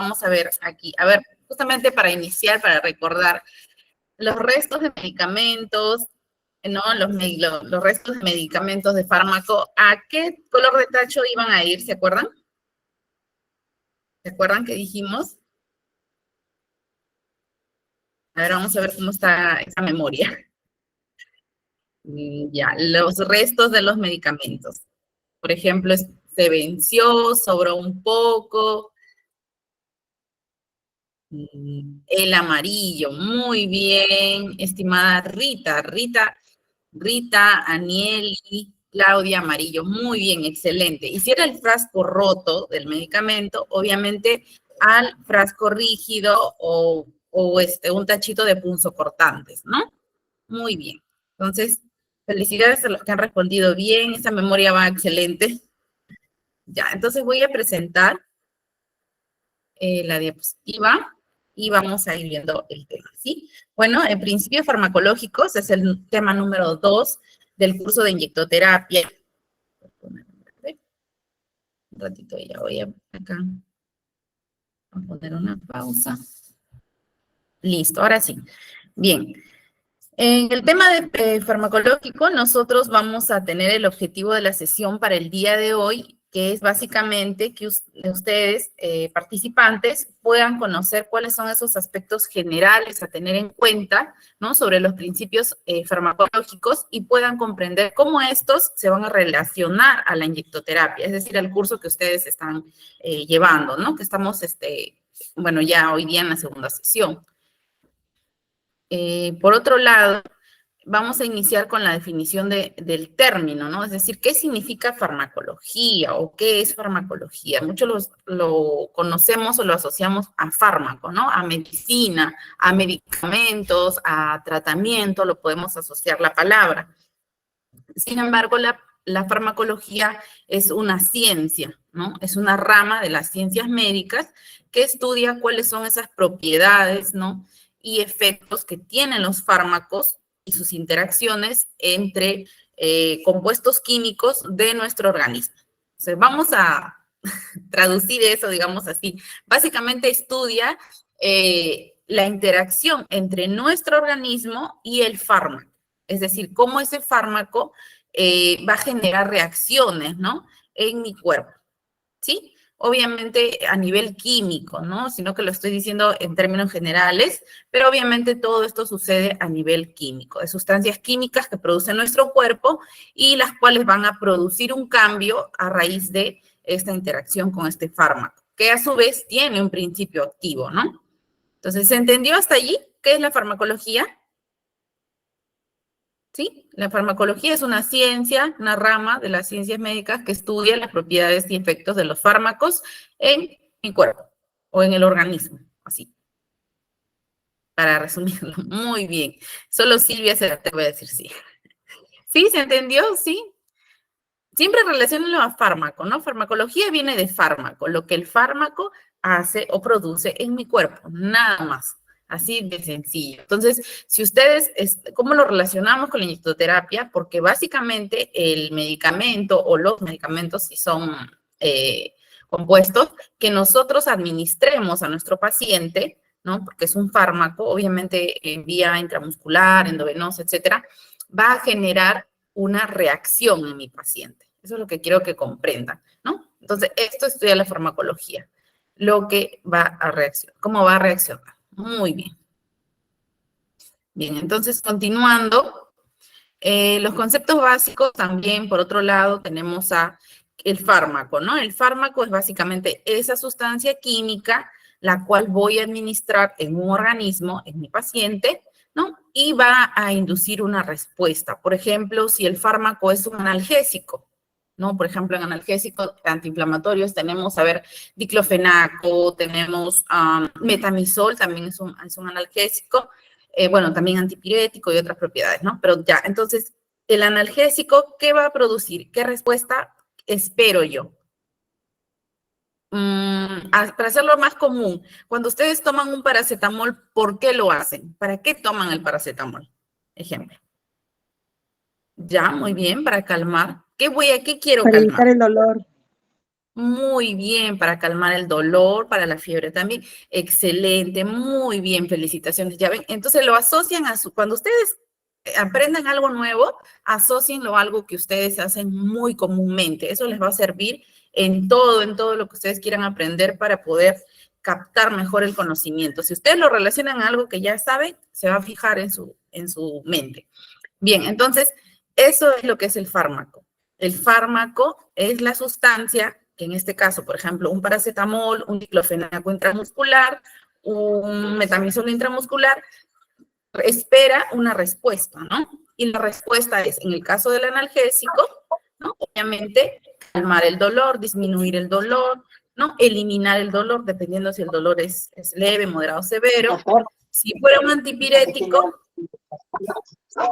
vamos a ver aquí. A ver, justamente para iniciar, para recordar, los restos de medicamentos, ¿no? Los restos de medicamentos de fármaco, ¿a qué color de tacho iban a ir? ¿Se acuerdan? ¿Se acuerdan que dijimos? A ver, vamos a ver cómo está esa memoria. Ya, los restos de los medicamentos. Por ejemplo, se venció, sobró un poco. El amarillo, muy bien, estimada Rita, Anieli, Claudia, amarillo, muy bien, excelente. Y si era el frasco roto del medicamento, obviamente al frasco rígido o un tachito de punzocortantes, ¿no? Muy bien. Entonces, felicidades a los que han respondido bien, esa memoria va excelente. Ya, entonces voy a presentar la diapositiva y vamos a ir viendo el tema, ¿sí? Bueno, en principios farmacológicos es el tema número 2 del curso de inyectoterapia. Un ratito, ya voy acá a poner una pausa. Listo, ahora sí. Bien. En el tema de farmacológico, nosotros vamos a tener el objetivo de la sesión para el día de hoy, que es básicamente que ustedes, participantes, puedan conocer cuáles son esos aspectos generales a tener en cuenta, ¿no? Sobre los principios farmacológicos y puedan comprender cómo estos se van a relacionar a la inyectoterapia, es decir, al curso que ustedes están llevando, ¿no? Que estamos, bueno, ya hoy día en la segunda sesión. Por otro lado, vamos a iniciar con la definición del término, ¿no? Es decir, ¿qué significa farmacología o qué es farmacología? Muchos lo conocemos o lo asociamos a fármaco, ¿no? A medicina, a medicamentos, a tratamiento, lo podemos asociar la palabra. Sin embargo, la farmacología es una ciencia, ¿no? Es una rama de las ciencias médicas que estudia cuáles son esas propiedades, ¿no? Y efectos que tienen los fármacos y sus interacciones entre compuestos químicos de nuestro organismo. Entonces, vamos a traducir eso, digamos así. Básicamente estudia la interacción entre nuestro organismo y el fármaco. Es decir, cómo ese fármaco va a generar reacciones, ¿no? En mi cuerpo, ¿sí? Obviamente a nivel químico, ¿no? Sino que lo estoy diciendo en términos generales, pero obviamente todo esto sucede a nivel químico, de sustancias químicas que produce nuestro cuerpo y las cuales van a producir un cambio a raíz de esta interacción con este fármaco, que a su vez tiene un principio activo, ¿no? Entonces, ¿se entendió hasta allí qué es la farmacología? ¿Sí? La farmacología es una ciencia, una rama de las ciencias médicas que estudia las propiedades y efectos de los fármacos en el cuerpo o en el organismo, así. Para resumirlo, muy bien. Solo Silvia se te voy a decir sí. ¿Sí? ¿Se entendió? Sí. Siempre relacionenlo a fármaco, ¿no? Farmacología viene de fármaco, lo que el fármaco hace o produce en mi cuerpo, nada más. Así de sencillo. Entonces, si ustedes, ¿cómo lo relacionamos con la inyectoterapia? Porque básicamente el medicamento o los medicamentos, si son compuestos, que nosotros administremos a nuestro paciente, ¿no? Porque es un fármaco, obviamente en vía intramuscular, endovenosa, etcétera, va a generar una reacción en mi paciente. Eso es lo que quiero que comprendan, ¿no? Entonces, esto estudia la farmacología, lo que va a reaccionar, cómo va a reaccionar. Muy bien. Bien, entonces, continuando, los conceptos básicos también, por otro lado, tenemos el fármaco, ¿no? El fármaco es básicamente esa sustancia química la cual voy a administrar en un organismo, en mi paciente, ¿no? Y va a inducir una respuesta. Por ejemplo, si el fármaco es un analgésico, ¿no? Por ejemplo, en analgésicos antiinflamatorios tenemos, a ver, diclofenaco, tenemos metamizol, también es un analgésico, bueno, también antipirético y otras propiedades, ¿no? Pero ya, entonces, el analgésico, ¿qué va a producir? ¿Qué respuesta espero yo? Para hacerlo más común, cuando ustedes toman un paracetamol, ¿por qué lo hacen? ¿Para qué toman el paracetamol? Ejemplo. Ya, muy bien, para calmar. ¿Qué quiero Para calmar? evitar el dolor. Muy bien, para calmar el dolor, para la fiebre también. Excelente, muy bien, felicitaciones. Ya ven, entonces lo asocian a su, cuando ustedes aprendan algo nuevo, asocienlo a algo que ustedes hacen muy comúnmente. Eso les va a servir en todo lo que ustedes quieran aprender para poder captar mejor el conocimiento. Si ustedes lo relacionan a algo que ya saben, se va a fijar en su mente. Bien, entonces, eso es lo que es el fármaco. El fármaco es la sustancia, que en este caso, por ejemplo, un paracetamol, un diclofenaco intramuscular, un metamizol intramuscular, espera una respuesta, ¿no? Y la respuesta es, en el caso del analgésico, ¿no? Obviamente, calmar el dolor, disminuir el dolor, ¿no? Eliminar el dolor, dependiendo si el dolor es leve, moderado, severo. Si fuera un antipirético,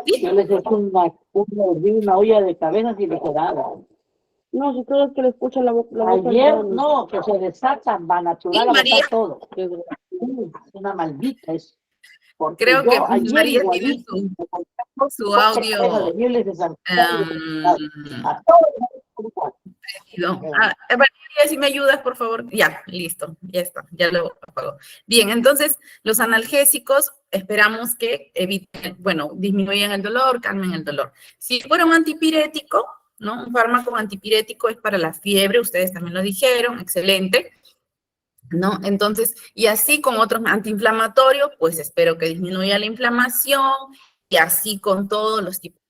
yo les he hecho una olla de cabezas y de quedada. No, si todo es que le escucha la boca. Ayer, no, que se desatan, va natural sí, a María, botar todo. Es una maldita, es. Porque creo que yo ayer María tiene igualito, su audio. María, si me ayudas, por favor. Ya, listo, ya está, ya lo apago. Bien, entonces, los analgésicos esperamos que eviten, bueno, disminuyan el dolor, calmen el dolor. Si fuera un antipirético, ¿no? Un fármaco antipirético es para la fiebre, ustedes también lo dijeron, excelente, ¿no? Entonces, y así con otros antiinflamatorios, pues espero que disminuya la inflamación y así con todos los tipos.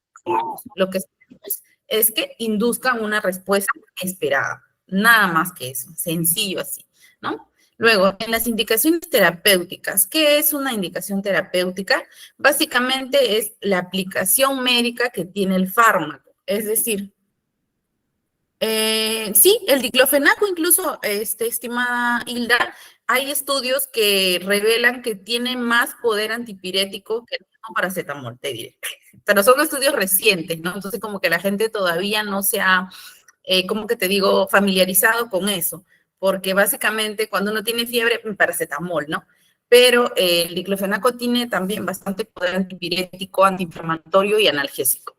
Lo que esperamos es que induzcan una respuesta esperada. Nada más que eso, sencillo así, ¿no? Luego, en las indicaciones terapéuticas, ¿qué es una indicación terapéutica? Básicamente es la aplicación médica que tiene el fármaco, es decir, sí, el diclofenaco incluso, estimada Hilda, hay estudios que revelan que tiene más poder antipirético que el mismo paracetamol, te diré. Pero son estudios recientes, ¿no? Entonces como que la gente todavía no se ha, como que te digo, familiarizado con eso, porque básicamente cuando uno tiene fiebre, paracetamol, ¿no? Pero el diclofenaco tiene también bastante poder antipirético, antiinflamatorio y analgésico.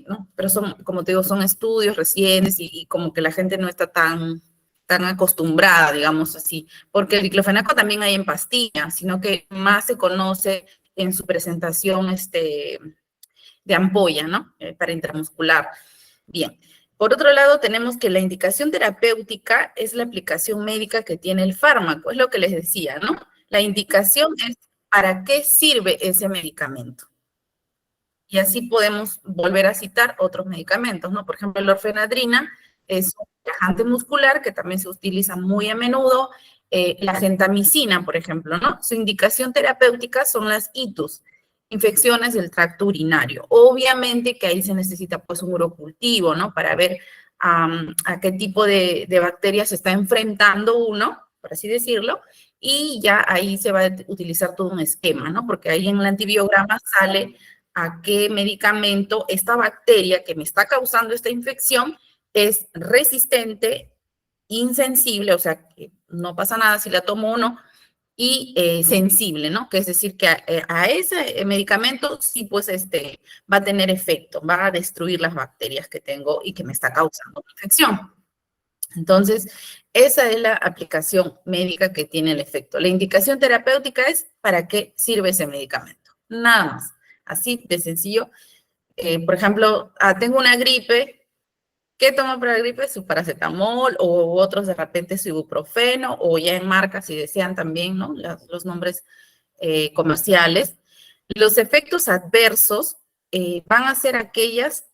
¿No? Pero son, como te digo, son estudios recientes y como que la gente no está tan acostumbrada, digamos así, porque el diclofenaco también hay en pastillas, sino que más se conoce en su presentación de ampolla, ¿no? Para intramuscular. Bien. Por otro lado, tenemos que la indicación terapéutica es la aplicación médica que tiene el fármaco, es lo que les decía, ¿no? La indicación es para qué sirve ese medicamento. Y así podemos volver a citar otros medicamentos, ¿no? Por ejemplo, la orfenadrina es un relajante muscular que también se utiliza muy a menudo. La gentamicina, por ejemplo, ¿no? Su indicación terapéutica son las ITUS, infecciones del tracto urinario. Obviamente que ahí se necesita pues un urocultivo, ¿no? Para ver a qué tipo de bacterias se está enfrentando uno, por así decirlo, y ya ahí se va a utilizar todo un esquema, ¿no? Porque ahí en el antibiograma sale a qué medicamento esta bacteria que me está causando esta infección es resistente, insensible, o sea, que no pasa nada si la tomo o no, y sensible, ¿no? Que es decir, que a ese medicamento sí, pues, va a tener efecto, va a destruir las bacterias que tengo y que me está causando la infección. Entonces, esa es la aplicación médica que tiene el efecto. La indicación terapéutica es para qué sirve ese medicamento. Nada más. Así de sencillo. Por ejemplo, tengo una gripe. ¿Qué tomo para la gripe? Su paracetamol o otros de repente su ibuprofeno o ya en marca si desean también, ¿no? Los nombres comerciales. Los efectos adversos van a ser aquellas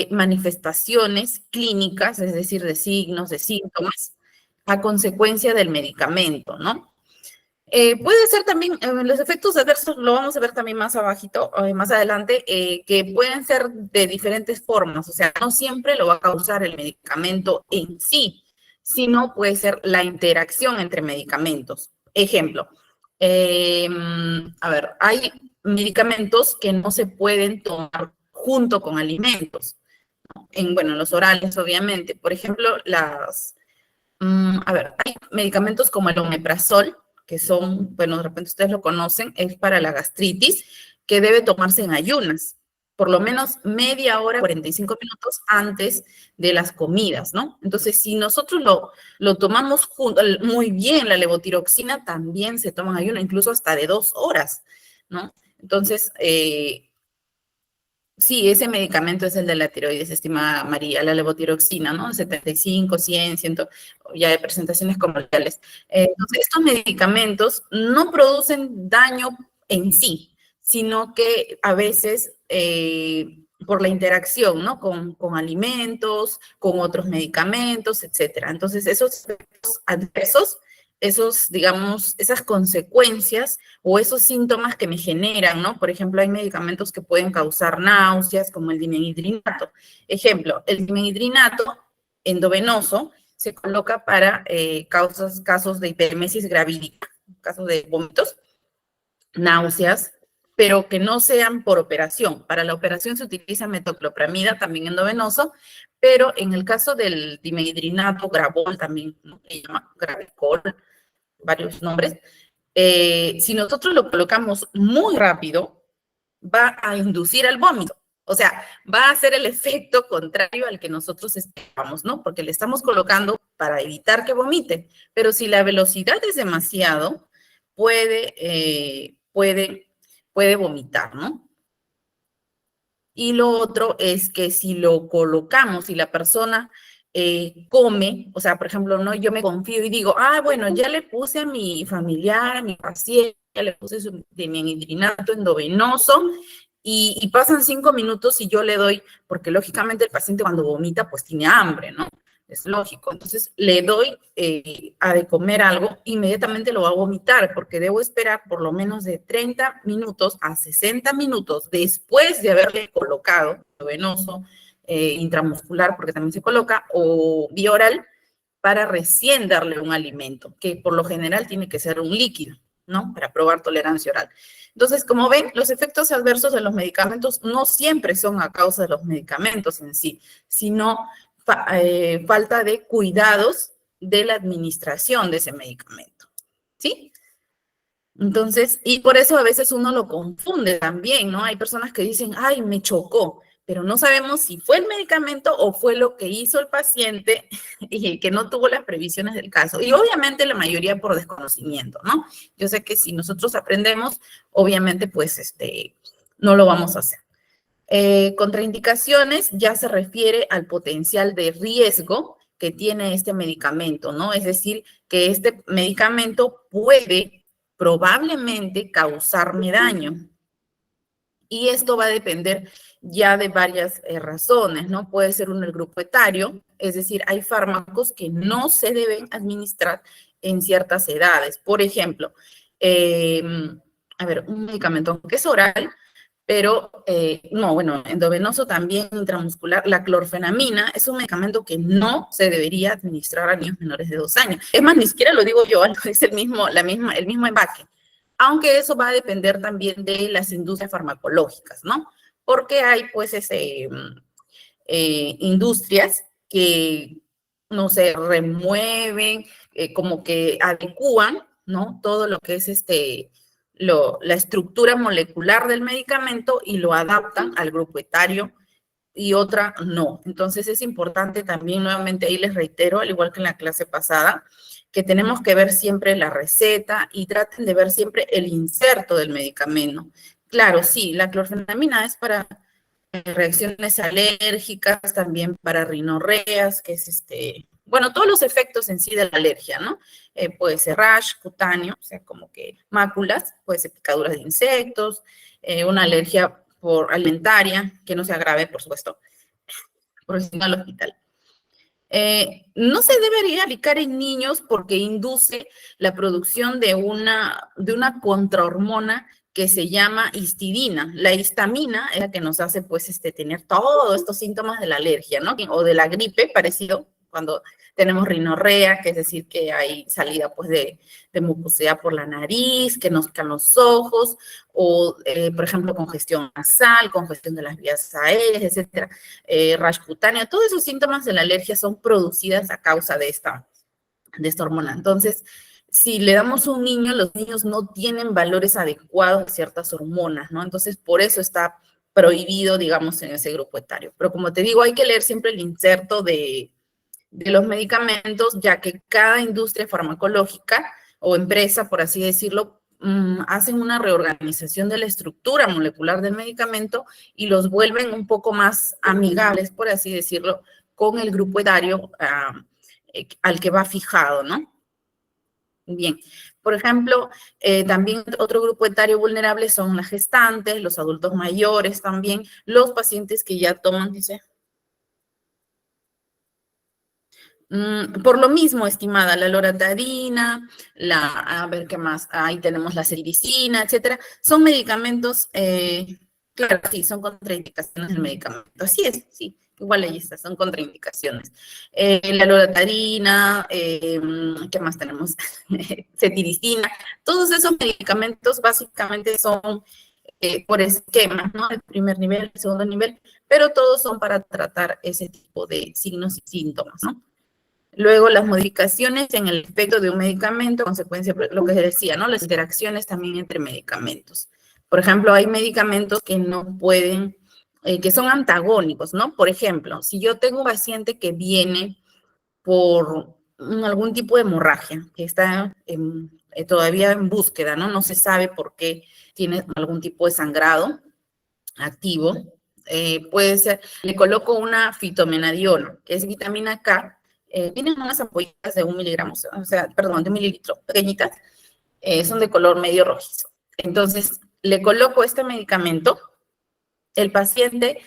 manifestaciones clínicas, es decir, de signos, de síntomas, a consecuencia del medicamento, ¿no? Puede ser también, los efectos adversos lo vamos a ver también más abajito, más adelante, que pueden ser de diferentes formas, o sea, no siempre lo va a causar el medicamento en sí, sino puede ser la interacción entre medicamentos. Ejemplo, a ver, hay medicamentos que no se pueden tomar junto con alimentos, ¿no? Bueno, los orales, obviamente. Por ejemplo, a ver, hay medicamentos como el omeprazol, que son, bueno, de repente ustedes lo conocen, es para la gastritis, que debe tomarse en ayunas, por lo menos media hora, 45 minutos antes de las comidas, ¿no? Entonces, si nosotros lo tomamos muy bien, la levotiroxina también se toma en ayuno, incluso hasta de 2 horas, ¿no? Entonces, sí, ese medicamento es el de la tiroides, estimada María, la levotiroxina, ¿no? 75, 100, 100, ya de presentaciones comerciales. Entonces, estos medicamentos no producen daño en sí, sino que a veces por la interacción, ¿no? Con alimentos, con otros medicamentos, etcétera. Entonces, esos efectos adversos, esos, digamos, esas consecuencias o esos síntomas que me generan, ¿no? Por ejemplo, hay medicamentos que pueden causar náuseas, como el dimenhidrinato. Ejemplo, el dimenhidrinato endovenoso se coloca para casos de hiperemesis gravídica, casos de vómitos, náuseas, pero que no sean por operación. Para la operación se utiliza metoclopramida, también endovenoso, pero en el caso del dimenhidrinato, Gravol también, ¿no? Se llama Gravicol, varios nombres. Si nosotros lo colocamos muy rápido, va a inducir al vómito. O sea, va a hacer el efecto contrario al que nosotros esperamos, ¿no? Porque le estamos colocando para evitar que vomite. Pero si la velocidad es demasiado, puede vomitar, ¿no? Y lo otro es que si lo colocamos, si la persona come, o sea, por ejemplo, no, yo me confío y digo, bueno, ya le puse a mi familiar, a mi paciente, ya le puse su dimenhidrinato endovenoso y pasan 5 minutos y yo le doy, porque lógicamente el paciente cuando vomita pues tiene hambre, ¿no? Es lógico. Entonces le doy a de comer algo, inmediatamente lo va a vomitar, porque debo esperar por lo menos de 30 minutos a 60 minutos después de haberle colocado venoso, intramuscular, porque también se coloca, o vía oral, para recién darle un alimento, que por lo general tiene que ser un líquido, ¿no? Para probar tolerancia oral. Entonces, como ven, los efectos adversos de los medicamentos no siempre son a causa de los medicamentos en sí, sino falta de cuidados de la administración de ese medicamento, ¿sí? Entonces, y por eso a veces uno lo confunde también, ¿no? Hay personas que dicen, ay, me chocó, pero no sabemos si fue el medicamento o fue lo que hizo el paciente y que no tuvo las previsiones del caso. Y obviamente la mayoría por desconocimiento, ¿no? Yo sé que si nosotros aprendemos, obviamente, pues, no lo vamos a hacer. Contraindicaciones ya se refiere al potencial de riesgo que tiene este medicamento, ¿no? Es decir, que este medicamento puede probablemente causarme daño. Y esto va a depender ya de varias razones, ¿no? Puede ser el grupo etario, es decir, hay fármacos que no se deben administrar en ciertas edades. Por ejemplo, un medicamento que es oral, pero endovenoso también, intramuscular, la clorfenamina es un medicamento que no se debería administrar a niños menores de 2 años. Es más, ni siquiera lo digo yo, es el mismo empaque. Aunque eso va a depender también de las industrias farmacológicas, ¿no? Porque hay, pues, industrias que, no sé, remueven, como que adecúan, ¿no? Todo lo que es la estructura molecular del medicamento y lo adaptan al grupo etario y otra no. Entonces es importante también, nuevamente ahí les reitero, al igual que en la clase pasada, que tenemos que ver siempre la receta y traten de ver siempre el inserto del medicamento. Claro, sí, la clorfenamina es para reacciones alérgicas, también para rinorreas, que es todos los efectos en sí de la alergia, ¿no? Puede ser rash cutáneo, o sea, como que máculas, puede ser picaduras de insectos, una alergia por alimentaria, que no se agrave, por supuesto, por si no al hospital. No se debería aplicar en niños porque induce la producción de una contrahormona que se llama histidina. La histamina es la que nos hace, pues, tener todos estos síntomas de la alergia, ¿no? O de la gripe, parecido cuando tenemos rinorrea, que es decir, que hay salida, pues, de mucosidad por la nariz, que nos caen los ojos, o, por ejemplo, congestión nasal, congestión de las vías aéreas, etcétera, rash cutáneo. Todos esos síntomas de la alergia son producidas a causa de esta hormona. Entonces, si le damos a un niño, los niños no tienen valores adecuados a ciertas hormonas, ¿no? Entonces, por eso está prohibido, digamos, en ese grupo etario. Pero como te digo, hay que leer siempre el inserto de los medicamentos, ya que cada industria farmacológica o empresa, por así decirlo, hacen una reorganización de la estructura molecular del medicamento y los vuelven un poco más amigables, por así decirlo, con el grupo etario al que va fijado, ¿no? Bien, por ejemplo, también otro grupo etario vulnerable son las gestantes, los adultos mayores también, los pacientes que ya toman, dice. Por lo mismo, estimada, la loratadina, a ver qué más, ahí tenemos la ceridicina, etcétera, son medicamentos, claro, sí, son contraindicaciones del medicamento, así es, sí, igual ahí está, son contraindicaciones. La loratadina, ¿qué más tenemos? Cetiricina, todos esos medicamentos básicamente son por esquemas, ¿no? El primer nivel, el segundo nivel, pero todos son para tratar ese tipo de signos y síntomas, ¿no? Luego, las modificaciones en el efecto de un medicamento, consecuencia, lo que se decía, ¿no? Las interacciones también entre medicamentos. Por ejemplo, hay medicamentos que no pueden, que son antagónicos, ¿no? Por ejemplo, si yo tengo un paciente que viene por algún tipo de hemorragia, que está todavía en búsqueda, ¿no? No se sabe por qué tiene algún tipo de sangrado activo, puede ser, le coloco una fitomenadiona, que es vitamina K, vienen unas ampollitas de 1 miligramo, o sea, perdón, de 1 mililitro, pequeñitas, son de color medio rojizo. Entonces, le coloco este medicamento, el paciente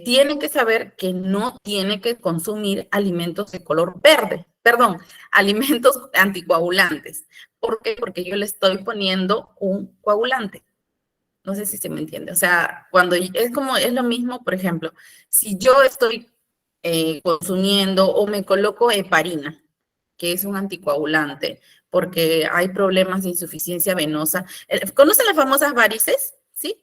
tiene que saber que no tiene que consumir alimentos de color verde, perdón, alimentos anticoagulantes. ¿Por qué? Porque yo le estoy poniendo un coagulante. No sé si se me entiende. O sea, cuando es lo mismo, por ejemplo, si yo estoy consumiendo o me coloco heparina, que es un anticoagulante, porque hay problemas de insuficiencia venosa. ¿Conocen las famosas varices? ¿Sí?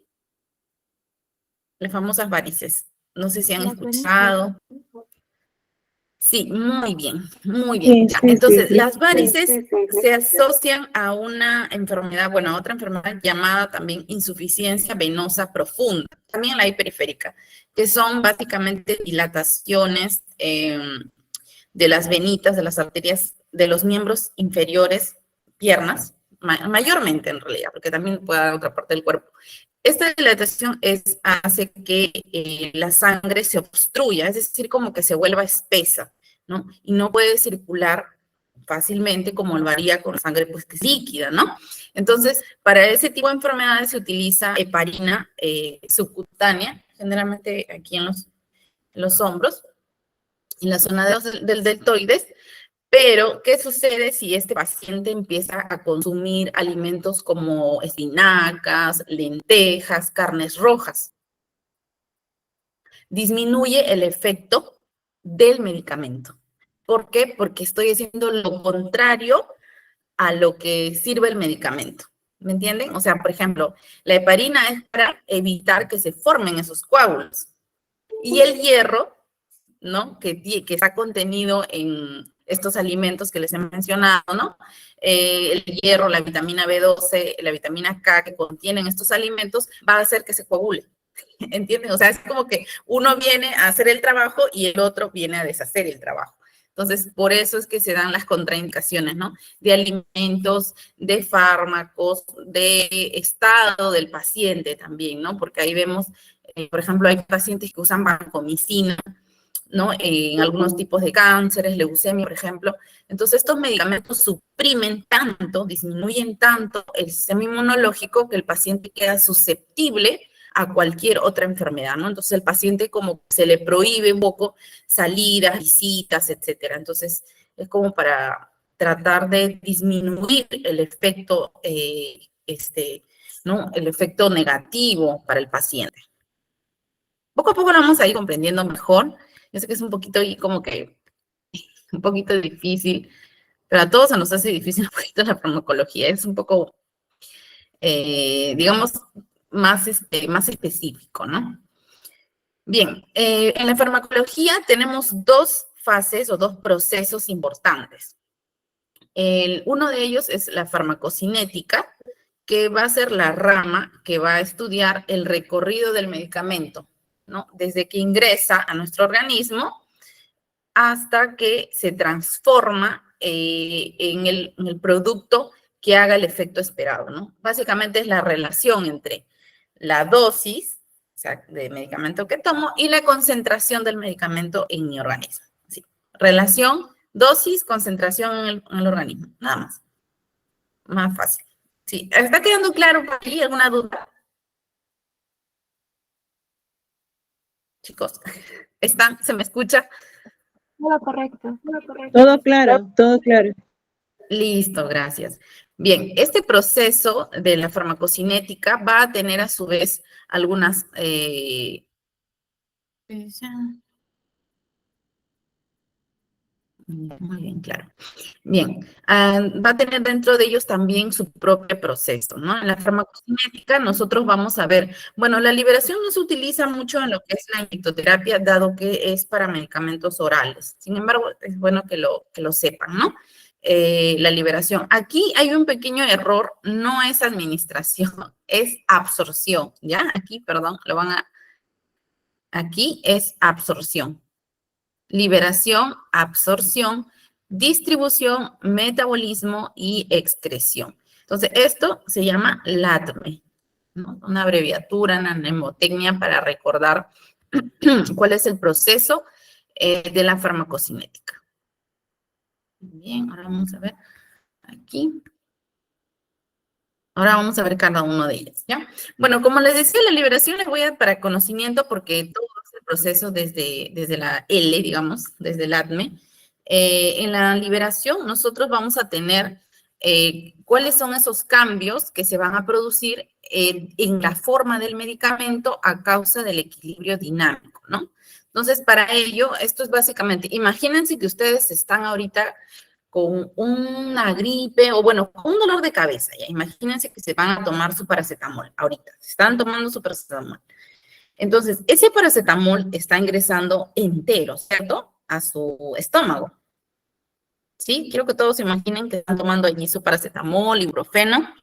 Las famosas varices. No sé si han escuchado. Sí, muy bien, muy bien. Ya, entonces, las varices se asocian a una enfermedad, bueno, a otra enfermedad llamada también insuficiencia venosa profunda, también la hay periférica, que son básicamente dilataciones de las venitas, de las arterias, de los miembros inferiores, piernas, mayormente en realidad, porque también puede dar otra parte del cuerpo. Esta dilatación hace que la sangre se obstruya, es decir, como que se vuelva espesa, ¿no? Y no puede circular fácilmente como lo haría con la sangre pues, que es líquida, ¿no? Entonces, para ese tipo de enfermedades se utiliza heparina subcutánea, generalmente aquí en los hombros, en la zona del deltoides. Pero, ¿qué sucede si este paciente empieza a consumir alimentos como espinacas, lentejas, carnes rojas? Disminuye el efecto del medicamento. ¿Por qué? Porque estoy haciendo lo contrario a lo que sirve el medicamento. ¿Me entienden? O sea, por ejemplo, la heparina es para evitar que se formen esos coágulos. Y el hierro, ¿no? Que está contenido en estos alimentos que les he mencionado, ¿no? El hierro, la vitamina B12, la vitamina K que contienen estos alimentos, va a hacer que se coagule. ¿Entienden? O sea, es como que uno viene a hacer el trabajo y el otro viene a deshacer el trabajo. Entonces, por eso es que se dan las contraindicaciones, ¿no? De alimentos, de fármacos, de estado del paciente también, ¿no? Porque ahí vemos, por ejemplo, hay pacientes que usan vancomicina, ¿no? En algunos tipos de cánceres, leucemia, por ejemplo. Entonces, estos medicamentos suprimen tanto, disminuyen tanto el sistema inmunológico que el paciente queda susceptible a cualquier otra enfermedad, ¿no? Entonces, el paciente como que se le prohíbe un poco salidas, visitas, etcétera. Entonces, es como para tratar de disminuir el efecto, ¿no? El efecto negativo para el paciente. Poco a poco lo vamos a ir comprendiendo mejor. Yo sé que es un poquito y como que un poquito difícil, pero a todos se nos hace difícil un poquito la farmacología. Es un poco, digamos, más específico, ¿no? Bien, en la farmacología tenemos dos fases o dos procesos importantes. Uno de ellos es la farmacocinética que va a ser la rama que va a estudiar el recorrido del medicamento, ¿no? Desde que ingresa a nuestro organismo hasta que se transforma en el producto que haga el efecto esperado, ¿no? Básicamente es la relación entre la dosis, o sea, de medicamento que tomo y la concentración del medicamento en mi organismo. ¿Sí? Relación, dosis, concentración en el organismo, nada más. Más fácil. Sí, ¿está quedando claro por aquí? ¿Alguna duda? Chicos, ¿están? ¿Se me escucha? Todo correcto, todo correcto. Todo claro, todo claro. Listo, gracias. Bien, este proceso de la farmacocinética va a tener a su vez algunas... muy bien, claro. Bien, va a tener dentro de ellos también su propio proceso, ¿no? En la farmacocinética nosotros vamos a ver, bueno, la liberación no se utiliza mucho en lo que es la inyectoterapia, dado que es para medicamentos orales. Sin embargo, es bueno que lo sepan, ¿no? La liberación. Aquí hay un pequeño error, no es administración, es absorción, ¿ya? Aquí, perdón, aquí es absorción. Liberación, absorción, distribución, metabolismo y excreción. Entonces, esto se llama LADME, ¿no? Una abreviatura, una mnemotecnia para recordar cuál es el proceso de la farmacocinética. Bien, ahora vamos a ver aquí. Ahora vamos a ver cada uno de ellos, ¿ya? Bueno, como les decía, la liberación les voy a dar para conocimiento porque todo es el proceso desde la L, digamos, desde el ADME. En la liberación nosotros vamos a tener cuáles son esos cambios que se van a producir en la forma del medicamento a causa del equilibrio dinámico, ¿no? Entonces, para ello, esto es básicamente, imagínense que ustedes están ahorita con una gripe o bueno, con un dolor de cabeza. Ya imagínense que se van a tomar su paracetamol ahorita. Se están tomando su paracetamol. Entonces, ese paracetamol está ingresando entero, ¿cierto? A su estómago. ¿Sí? Quiero que todos se imaginen que están tomando allí su paracetamol, ibuprofeno.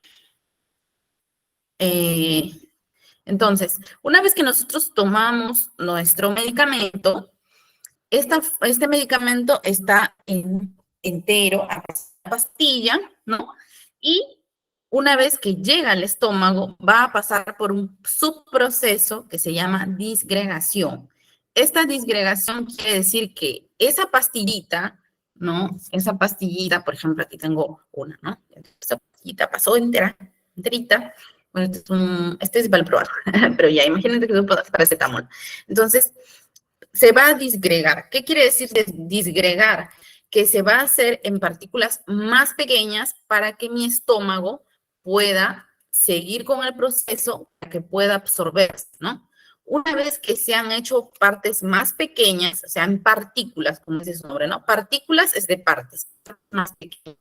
Entonces, una vez que nosotros tomamos nuestro medicamento, este medicamento está entero a la pastilla, ¿no? Y una vez que llega al estómago, va a pasar por un subproceso que se llama disgregación. Esta disgregación quiere decir que esa pastillita, ¿no? Esa pastillita, por ejemplo, aquí tengo una, ¿no? Esa pastillita pasó enterita. Bueno, este es valproato, pero ya, imagínate que es un paracetamol. Entonces, se va a disgregar. ¿Qué quiere decir disgregar? Que se va a hacer en partículas más pequeñas para que mi estómago pueda seguir con el proceso, para que pueda absorberse, ¿no? Una vez que se han hecho partes más pequeñas, o sea, en partículas, como dice su nombre, ¿no? Partículas es de partes más pequeñas.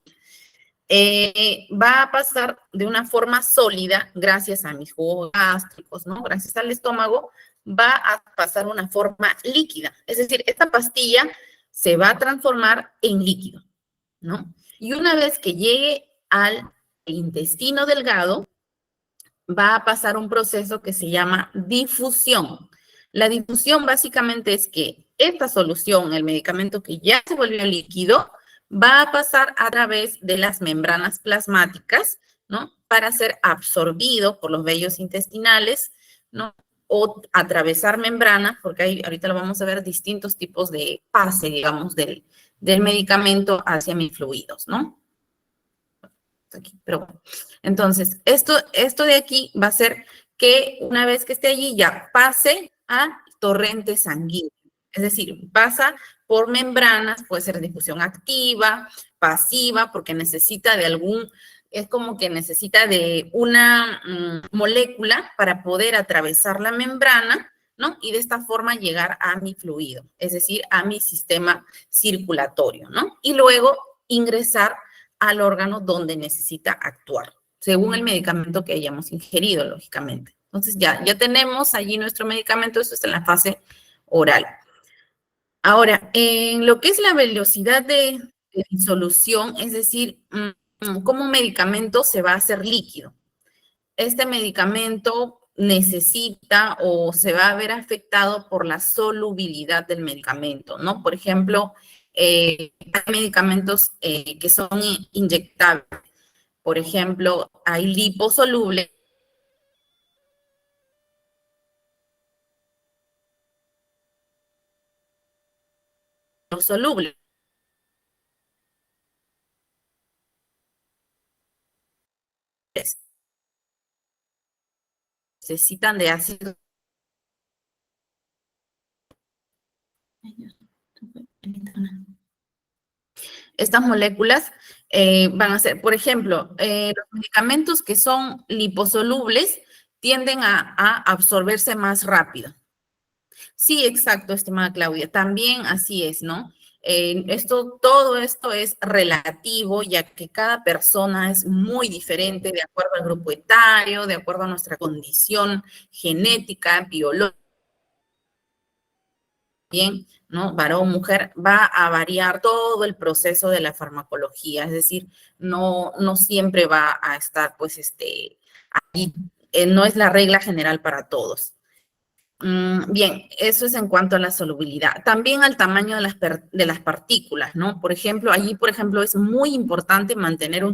Va a pasar de una forma sólida gracias a mis jugos gástricos, ¿no? Gracias al estómago, va a pasar una forma líquida. Es decir, esta pastilla se va a transformar en líquido, ¿no? Y una vez que llegue al intestino delgado, va a pasar un proceso que se llama difusión. La difusión básicamente es que esta solución, el medicamento que ya se volvió líquido, va a pasar a través de las membranas plasmáticas, ¿no? Para ser absorbido por los vellos intestinales, ¿no? O atravesar membranas, porque hay, ahorita lo vamos a ver, distintos tipos de pase, digamos, del medicamento hacia mis fluidos, ¿no? Aquí, pero bueno. Entonces, esto de aquí va a ser que una vez que esté allí ya pase a torrente sanguíneo. Es decir, pasa por membranas, puede ser difusión activa, pasiva, porque necesita de es como que necesita de una molécula para poder atravesar la membrana, ¿no? Y de esta forma llegar a mi fluido, es decir, a mi sistema circulatorio, ¿no? Y luego ingresar al órgano donde necesita actuar, según el medicamento que hayamos ingerido, lógicamente. Entonces, ya tenemos allí nuestro medicamento, eso está en la fase oral. Ahora, en lo que es la velocidad de disolución, es decir, cómo un medicamento se va a hacer líquido. este medicamento necesita o se va a ver afectado por la solubilidad del medicamento, ¿no? Por ejemplo, hay medicamentos que son inyectables. Por ejemplo, hay liposolubles. Solubles. Necesitan de ácido. Estas moléculas van a ser, por ejemplo, los medicamentos que son liposolubles tienden a absorberse más rápido. Sí, exacto, estimada Claudia. También así es, ¿no? Todo esto es relativo, ya que cada persona es muy diferente de acuerdo al grupo etario, de acuerdo a nuestra condición genética, biológica, bien, ¿no? Varón, mujer, va a variar todo el proceso de la farmacología, es decir, no siempre va a estar, pues, ahí, no es la regla general para todos. Bien, eso es en cuanto a la solubilidad. También al tamaño de las partículas, ¿no? Por ejemplo, allí, por ejemplo, es muy importante mantener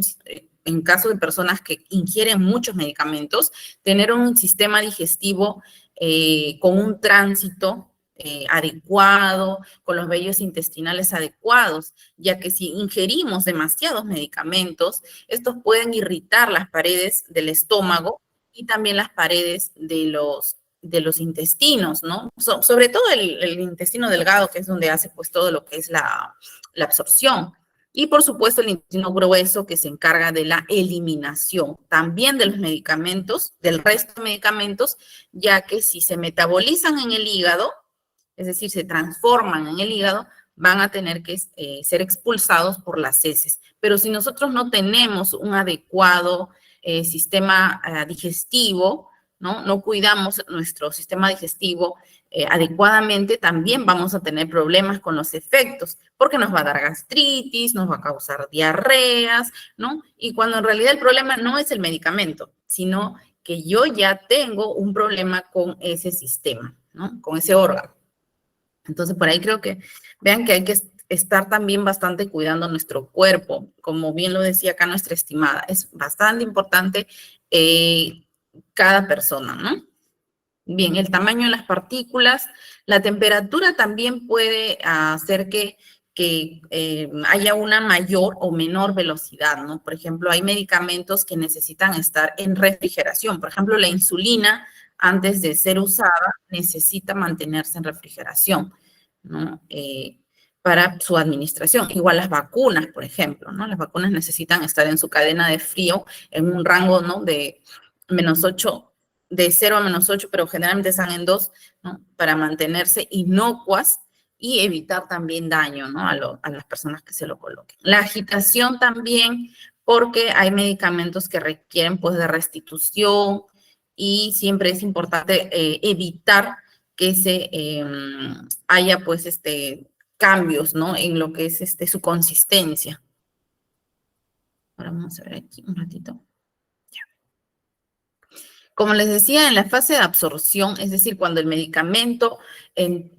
en caso de personas que ingieren muchos medicamentos, tener un sistema digestivo con un tránsito adecuado, con los vellos intestinales adecuados, ya que si ingerimos demasiados medicamentos, estos pueden irritar las paredes del estómago y también las paredes de los intestinos, ¿no? Sobre todo el intestino delgado, que es donde hace pues todo lo que es la absorción. Y por supuesto el intestino grueso, que se encarga de la eliminación también de los medicamentos, del resto de medicamentos, ya que si se metabolizan en el hígado, es decir, se transforman en el hígado, van a tener que ser expulsados por las heces. Pero si nosotros no tenemos un adecuado sistema digestivo, no cuidamos nuestro sistema digestivo adecuadamente, también vamos a tener problemas con los efectos, porque nos va a dar gastritis, nos va a causar diarreas, ¿no? Y cuando en realidad el problema no es el medicamento, sino que yo ya tengo un problema con ese sistema, ¿no? Con ese órgano. Entonces, por ahí creo que vean que hay que estar también bastante cuidando nuestro cuerpo, como bien lo decía acá nuestra estimada, es bastante importante cada persona, ¿no? Bien, el tamaño de las partículas, la temperatura también puede hacer que haya una mayor o menor velocidad, ¿no? Por ejemplo, hay medicamentos que necesitan estar en refrigeración. Por ejemplo, la insulina, antes de ser usada, necesita mantenerse en refrigeración, ¿no? Para su administración. Igual las vacunas, por ejemplo, ¿no? Las vacunas necesitan estar en su cadena de frío en un rango, ¿no? De -8, de 0 a -8, pero generalmente están en 2, ¿no? Para mantenerse inocuas y evitar también daño, ¿no? A las personas que se lo coloquen. La agitación también, porque hay medicamentos que requieren, pues, de restitución y siempre es importante evitar que haya, pues, cambios, ¿no? En lo que es su consistencia. Ahora vamos a ver aquí un ratito. Como les decía, en la fase de absorción, es decir, cuando el medicamento,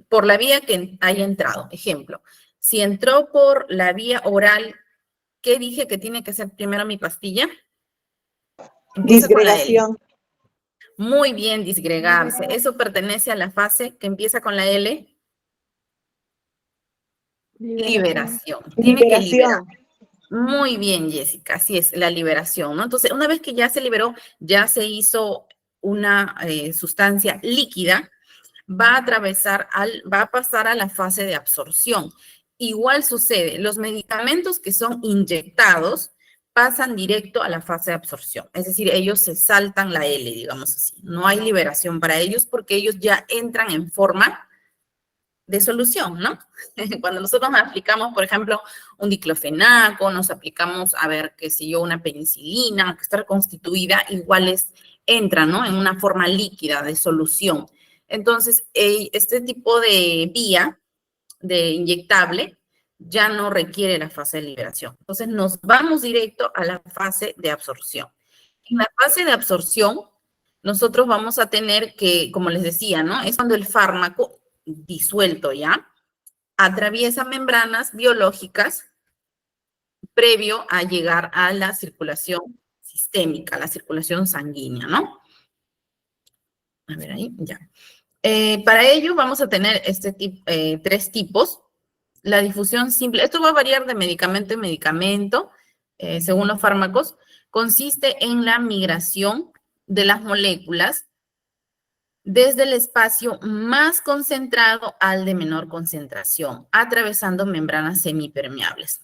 por la vía que haya entrado, ejemplo, si entró por la vía oral, ¿qué dije que tiene que ser primero mi pastilla? Empieza con la L. Disgregación. Muy bien, disgregarse. Eso pertenece a la fase que empieza con la L. Liberación. Tiene que liberar. Liberación. Muy bien, Jessica, así es, la liberación, ¿no? Entonces, una vez que ya se liberó, ya se hizo una sustancia líquida, va a pasar a la fase de absorción. Igual sucede, los medicamentos que son inyectados pasan directo a la fase de absorción, es decir, ellos se saltan la L, digamos así. No hay liberación para ellos porque ellos ya entran en forma de solución, ¿no? Cuando nosotros nos aplicamos, por ejemplo, un diclofenaco, nos aplicamos, a ver, qué sé yo, una penicilina, que está reconstituida, iguales entra, ¿no? En una forma líquida de solución. Entonces, este tipo de vía de inyectable ya no requiere la fase de liberación. Entonces, nos vamos directo a la fase de absorción. En la fase de absorción, nosotros vamos a tener que, como les decía, ¿no? Es cuando el fármaco disuelto ya atraviesa membranas biológicas previo a llegar a la circulación sistémica, la circulación sanguínea, ¿no? A ver ahí, ya. Para ello vamos a tener tres tipos. La difusión simple, esto va a variar de medicamento en medicamento, según los fármacos, consiste en la migración de las moléculas desde el espacio más concentrado al de menor concentración, atravesando membranas semipermeables.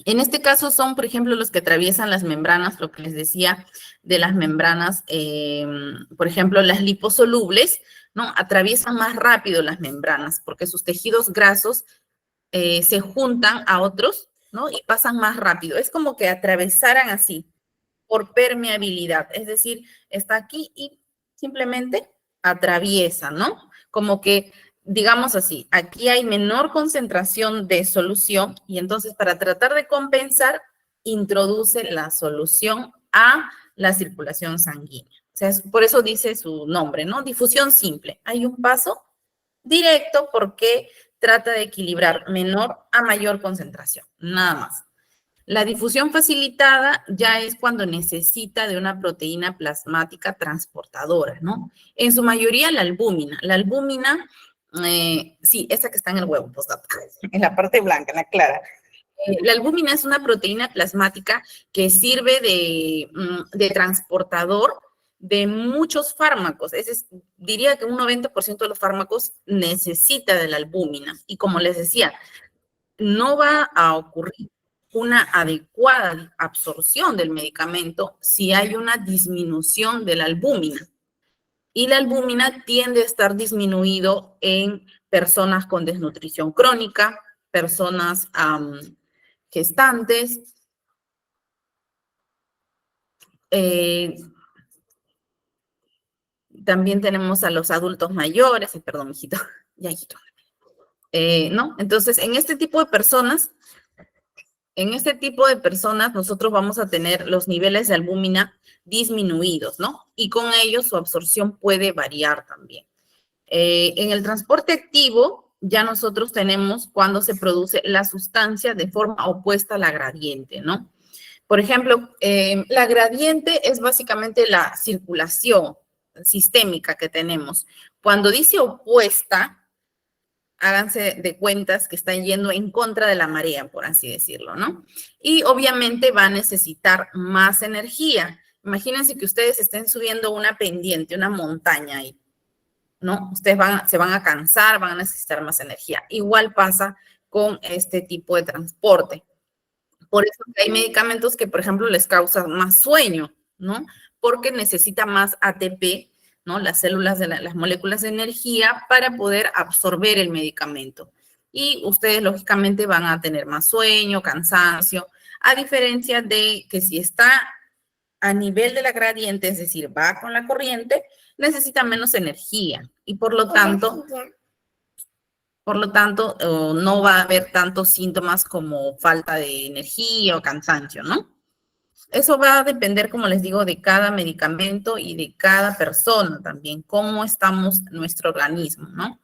En este caso son, por ejemplo, los que atraviesan las membranas, lo que les decía de las membranas, por ejemplo, las liposolubles, ¿no? Atraviesan más rápido las membranas porque sus tejidos grasos se juntan a otros, ¿no? Y pasan más rápido. Es como que atravesaran así, por permeabilidad. Es decir, está aquí y simplemente atraviesa, ¿no? Como que, digamos así, aquí hay menor concentración de solución y entonces para tratar de compensar, introduce la solución a la circulación sanguínea. O sea, por eso dice su nombre, ¿no? Difusión simple. Hay un paso directo porque trata de equilibrar menor a mayor concentración, nada más. La difusión facilitada ya es cuando necesita de una proteína plasmática transportadora, ¿no? En su mayoría la albúmina. La albúmina, sí, esta que está en el huevo, postdata, en la parte blanca, en la clara. La albúmina es una proteína plasmática que sirve de transportador de muchos fármacos. Diría que un 90% de los fármacos necesita de la albúmina. Y como les decía, no va a ocurrir una adecuada absorción del medicamento si hay una disminución de la albúmina. Y la albúmina tiende a estar disminuido en personas con desnutrición crónica, personas gestantes, también tenemos a los adultos mayores, perdón, hijito, ya, hijito. ¿No? Entonces, en este tipo de personas nosotros vamos a tener los niveles de albúmina disminuidos, ¿no? Y con ello su absorción puede variar también. En el transporte activo, ya nosotros tenemos cuando se produce la sustancia de forma opuesta a la gradiente, ¿no? Por ejemplo, la gradiente es básicamente la circulación sistémica que tenemos. Cuando dice opuesta, háganse de cuentas que están yendo en contra de la marea, por así decirlo, ¿no? Y obviamente va a necesitar más energía. Imagínense que ustedes estén subiendo una pendiente, una montaña ahí, ¿no? Ustedes se van a cansar, van a necesitar más energía. Igual pasa con este tipo de transporte. Por eso hay medicamentos que, por ejemplo, les causan más sueño, ¿no? Porque necesita más ATP, ¿no? Las células de las moléculas de energía para poder absorber el medicamento. Y ustedes, lógicamente, van a tener más sueño, cansancio, a diferencia de que si está a nivel de la gradiente, es decir, va con la corriente, necesita menos energía y por lo tanto, no va a haber tantos síntomas como falta de energía o cansancio, ¿no? Eso va a depender, como les digo, de cada medicamento y de cada persona también, cómo estamos nuestro organismo, ¿no?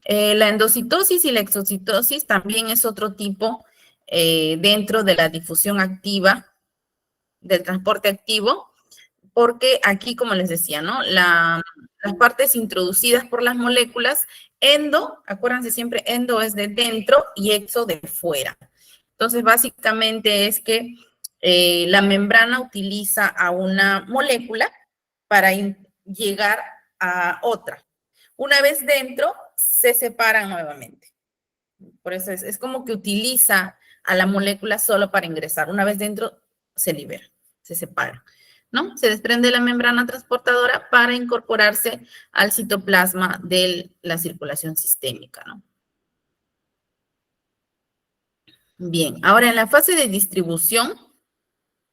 La endocitosis y la exocitosis también es otro tipo dentro de la difusión activa, del transporte activo, porque aquí, como les decía, ¿no? Las partes introducidas por las moléculas, acuérdense siempre, endo es de dentro y exo de fuera. Entonces, básicamente es que la membrana utiliza a una molécula para llegar a otra. Una vez dentro, se separan nuevamente. Por eso es como que utiliza a la molécula solo para ingresar. Una vez dentro, se libera, se separa, ¿no? Se desprende la membrana transportadora para incorporarse al citoplasma de la circulación sistémica, ¿no? Bien, ahora en la fase de distribución,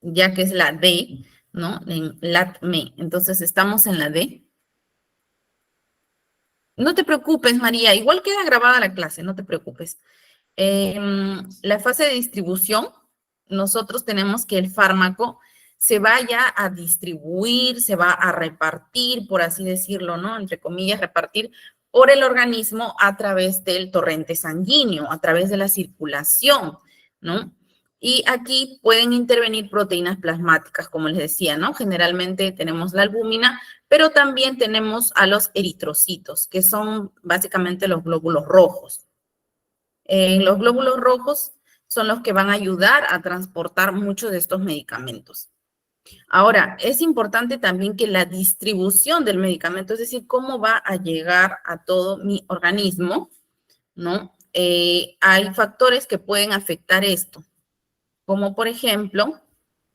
ya que es la D, ¿no? En LATME, entonces estamos en la D. No te preocupes, María, igual queda grabada la clase, no te preocupes. La fase de distribución nosotros tenemos que el fármaco se vaya a distribuir, se va a repartir, por así decirlo, ¿no? Entre comillas, repartir por el organismo a través del torrente sanguíneo, a través de la circulación, ¿no? Y aquí pueden intervenir proteínas plasmáticas, como les decía, ¿no? Generalmente tenemos la albúmina, pero también tenemos a los eritrocitos, que son básicamente los glóbulos rojos. Los glóbulos rojos son los que van a ayudar a transportar muchos de estos medicamentos. Ahora, es importante también que la distribución del medicamento, es decir, cómo va a llegar a todo mi organismo, ¿no? Hay factores que pueden afectar esto, como por ejemplo,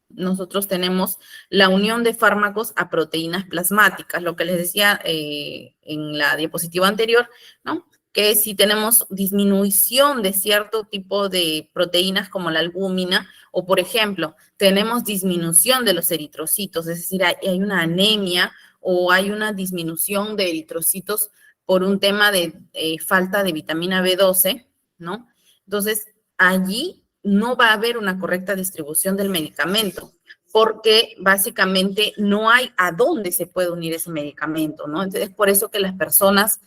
nosotros tenemos la unión de fármacos a proteínas plasmáticas, lo que les decía en la diapositiva anterior, ¿no? Que si tenemos disminución de cierto tipo de proteínas como la albúmina, o por ejemplo, tenemos disminución de los eritrocitos, es decir, hay una anemia o hay una disminución de eritrocitos por un tema de falta de vitamina B12, ¿no? Entonces, allí no va a haber una correcta distribución del medicamento, porque básicamente no hay a dónde se puede unir ese medicamento, ¿no? Entonces, por eso que las personas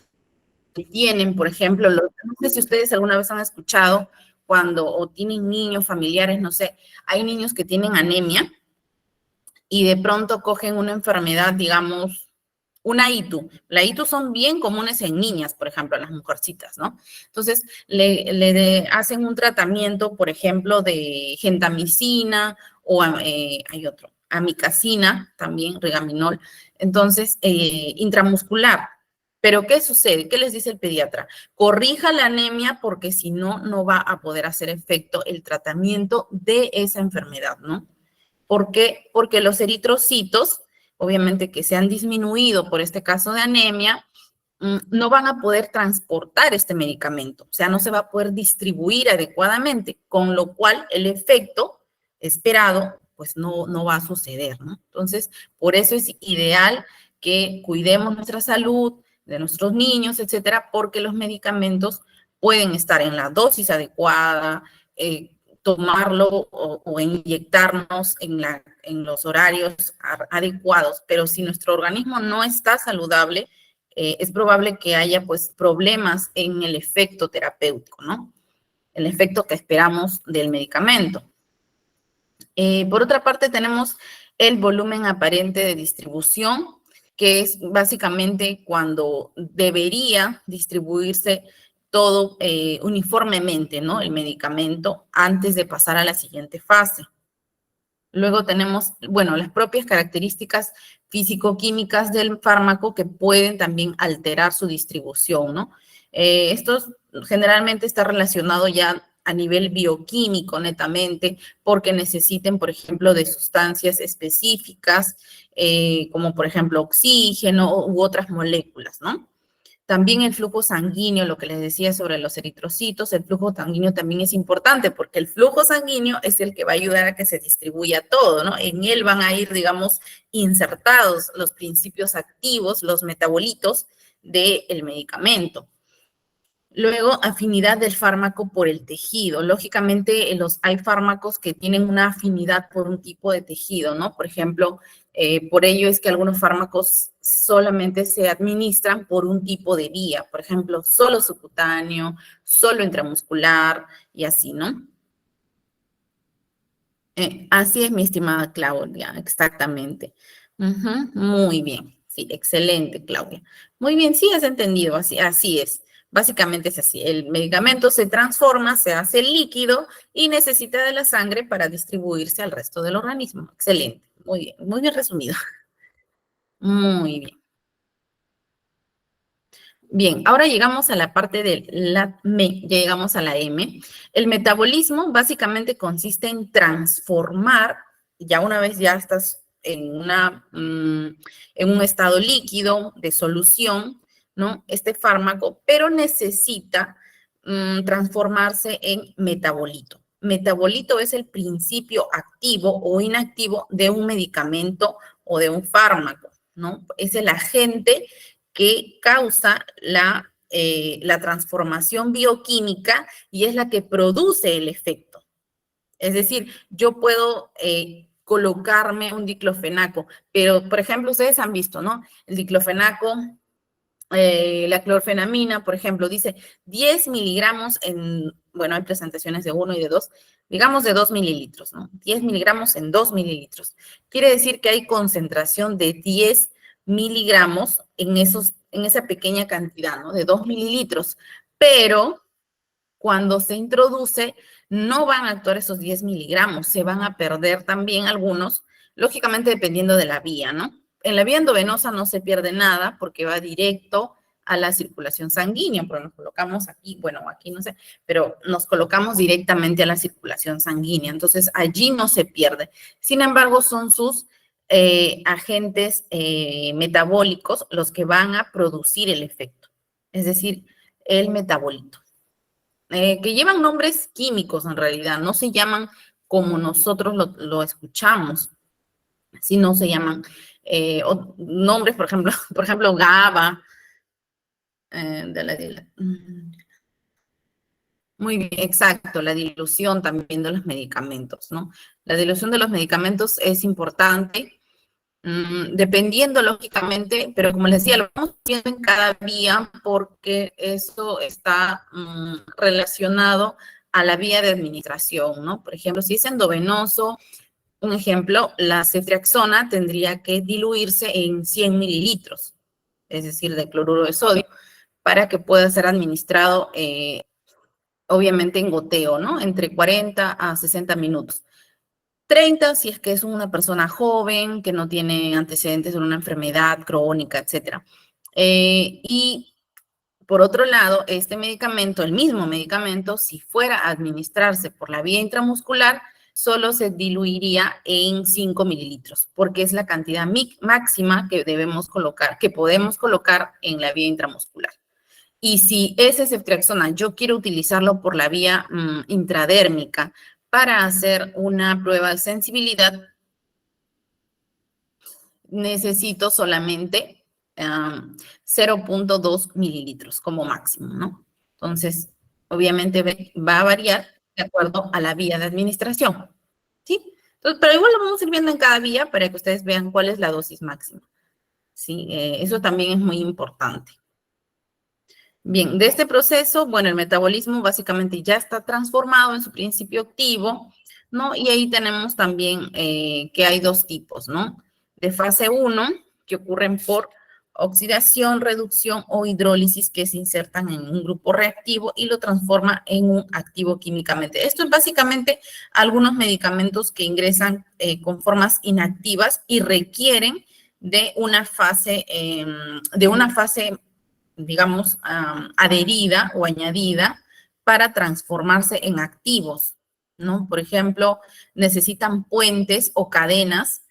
que tienen, por ejemplo, no sé si ustedes alguna vez han escuchado cuando, o tienen niños, familiares, no sé, hay niños que tienen anemia y de pronto cogen una enfermedad, digamos, una ITU. La ITU son bien comunes en niñas, por ejemplo, las mujercitas, ¿no? Entonces, le hacen un tratamiento, por ejemplo, de gentamicina o hay otro, amicacina, también, regaminol. Entonces, intramuscular. Pero, ¿qué sucede? ¿Qué les dice el pediatra? Corrija la anemia porque si no, no va a poder hacer efecto el tratamiento de esa enfermedad, ¿no? ¿Por qué? Porque los eritrocitos, obviamente que se han disminuido por este caso de anemia, no van a poder transportar este medicamento, o sea, no se va a poder distribuir adecuadamente, con lo cual el efecto esperado, pues no va a suceder, ¿no? Entonces, por eso es ideal que cuidemos nuestra salud, de nuestros niños, etcétera, porque los medicamentos pueden estar en la dosis adecuada, tomarlo o inyectarnos en los horarios adecuados, pero si nuestro organismo no está saludable, es probable que haya pues problemas en el efecto terapéutico, ¿no? El efecto que esperamos del medicamento. Por otra parte, tenemos el volumen aparente de distribución, que es básicamente cuando debería distribuirse todo uniformemente, ¿no? El medicamento antes de pasar a la siguiente fase. Luego tenemos, bueno, las propias características físico-químicas del fármaco que pueden también alterar su distribución, ¿no? Esto generalmente está relacionado ya a nivel bioquímico netamente, porque necesiten, por ejemplo, de sustancias específicas, como por ejemplo oxígeno u otras moléculas, ¿no? También el flujo sanguíneo, lo que les decía sobre los eritrocitos, el flujo sanguíneo también es importante porque el flujo sanguíneo es el que va a ayudar a que se distribuya todo, ¿no? En él van a ir, digamos, insertados los principios activos, los metabolitos del medicamento. Luego, afinidad del fármaco por el tejido. Lógicamente, hay fármacos que tienen una afinidad por un tipo de tejido, ¿no? Por ejemplo, por ello es que algunos fármacos solamente se administran por un tipo de vía. Por ejemplo, solo subcutáneo, solo intramuscular y así, ¿no? Así es, mi estimada Claudia, exactamente. Muy bien. Sí, excelente, Claudia. Muy bien, sí has entendido, así es. Básicamente es así. El medicamento se transforma, se hace líquido y necesita de la sangre para distribuirse al resto del organismo. Excelente. Muy bien resumido. Muy bien. Bien, ahora llegamos a la parte de la M, ya llegamos a la M. El metabolismo básicamente consiste en transformar, ya una vez ya estás en un estado líquido de solución, ¿no? Este fármaco, pero necesita transformarse en metabolito. Metabolito es el principio activo o inactivo de un medicamento o de un fármaco, ¿no? Es el agente que causa la transformación bioquímica y es la que produce el efecto. Es decir, yo puedo colocarme un diclofenaco, pero, por ejemplo, ustedes han visto, ¿no? El diclofenaco, la clorfenamina, por ejemplo, dice 10 miligramos bueno, hay presentaciones de 1 y de 2, digamos de 2 mililitros, ¿no? 10 miligramos en 2 mililitros. Quiere decir que hay concentración de 10 miligramos en esa pequeña cantidad, ¿no? De 2 mililitros, pero cuando se introduce, no van a actuar esos 10 miligramos, se van a perder también algunos, lógicamente dependiendo de la vía, ¿no? En la vía endovenosa no se pierde nada porque va directo a la circulación sanguínea, pero nos colocamos aquí, bueno, aquí no sé, pero nos colocamos directamente a la circulación sanguínea, entonces allí no se pierde. Sin embargo, son sus agentes metabólicos los que van a producir el efecto, es decir, el metabolito. Que llevan nombres químicos en realidad, no se llaman como nosotros lo escuchamos, sino se llaman nombres, por ejemplo, GABA, muy bien, exacto, la dilución también de los medicamentos, ¿no? La dilución de los medicamentos es importante, dependiendo lógicamente, pero como les decía, lo vamos viendo en cada vía porque eso está relacionado a la vía de administración, ¿no? Por ejemplo, si es endovenoso, un ejemplo, la ceftriaxona tendría que diluirse en 100 mililitros, es decir, de cloruro de sodio, para que pueda ser administrado, obviamente en goteo, ¿no? Entre 40 a 60 minutos. 30 si es que es una persona joven que no tiene antecedentes de una enfermedad crónica, etc. Y por otro lado, este medicamento, el mismo medicamento, si fuera a administrarse por la vía intramuscular, solo se diluiría en 5 mililitros, porque es la cantidad máxima que debemos colocar, que podemos colocar en la vía intramuscular. Y si ese ceftriaxona yo quiero utilizarlo por la vía intradérmica, para hacer una prueba de sensibilidad, necesito solamente 0.2 mililitros como máximo, ¿no? Entonces, obviamente va a variar de acuerdo a la vía de administración, ¿sí? Entonces, pero igual lo vamos a ir viendo en cada vía para que ustedes vean cuál es la dosis máxima, ¿sí? Eso también es muy importante. Bien, de este proceso, bueno, el metabolismo básicamente ya está transformado en su principio activo, ¿no? Y ahí tenemos también que hay dos tipos, ¿no? De fase 1, que ocurren por oxidación, reducción o hidrólisis, que se insertan en un grupo reactivo y lo transforma en un activo químicamente. Esto es básicamente algunos medicamentos que ingresan con formas inactivas y requieren de una fase digamos, adherida o añadida para transformarse en activos, ¿no? Por ejemplo, necesitan puentes o cadenas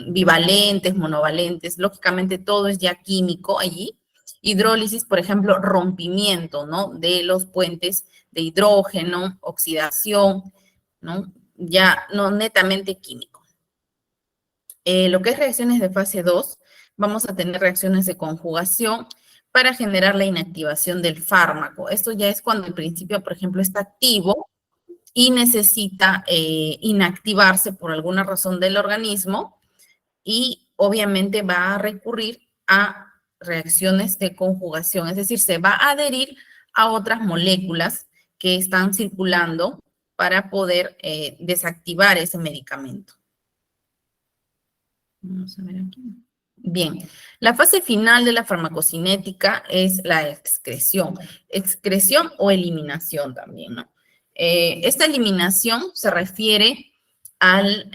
bivalentes, monovalentes, lógicamente todo es ya químico allí. Hidrólisis, por ejemplo, rompimiento, ¿no? De los puentes de hidrógeno, oxidación, ¿no? Ya no netamente químico. Lo que es reacciones de fase 2, vamos a tener reacciones de conjugación para generar la inactivación del fármaco. Esto ya es cuando el principio, por ejemplo, está activo y necesita inactivarse por alguna razón del organismo y obviamente va a recurrir a reacciones de conjugación, es decir, se va a adherir a otras moléculas que están circulando para poder desactivar ese medicamento. Vamos a ver aquí. Bien, la fase final de la farmacocinética es la excreción o eliminación también, ¿no? Esta eliminación se refiere al,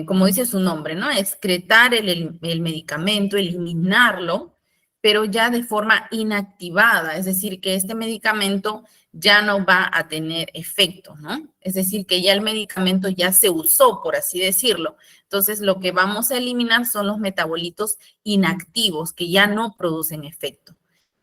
como dice su nombre, ¿no? Excretar el medicamento, eliminarlo, pero ya de forma inactivada, es decir, que este medicamento ya no va a tener efecto, ¿no? Es decir, que ya el medicamento ya se usó, por así decirlo. Entonces, lo que vamos a eliminar son los metabolitos inactivos que ya no producen efecto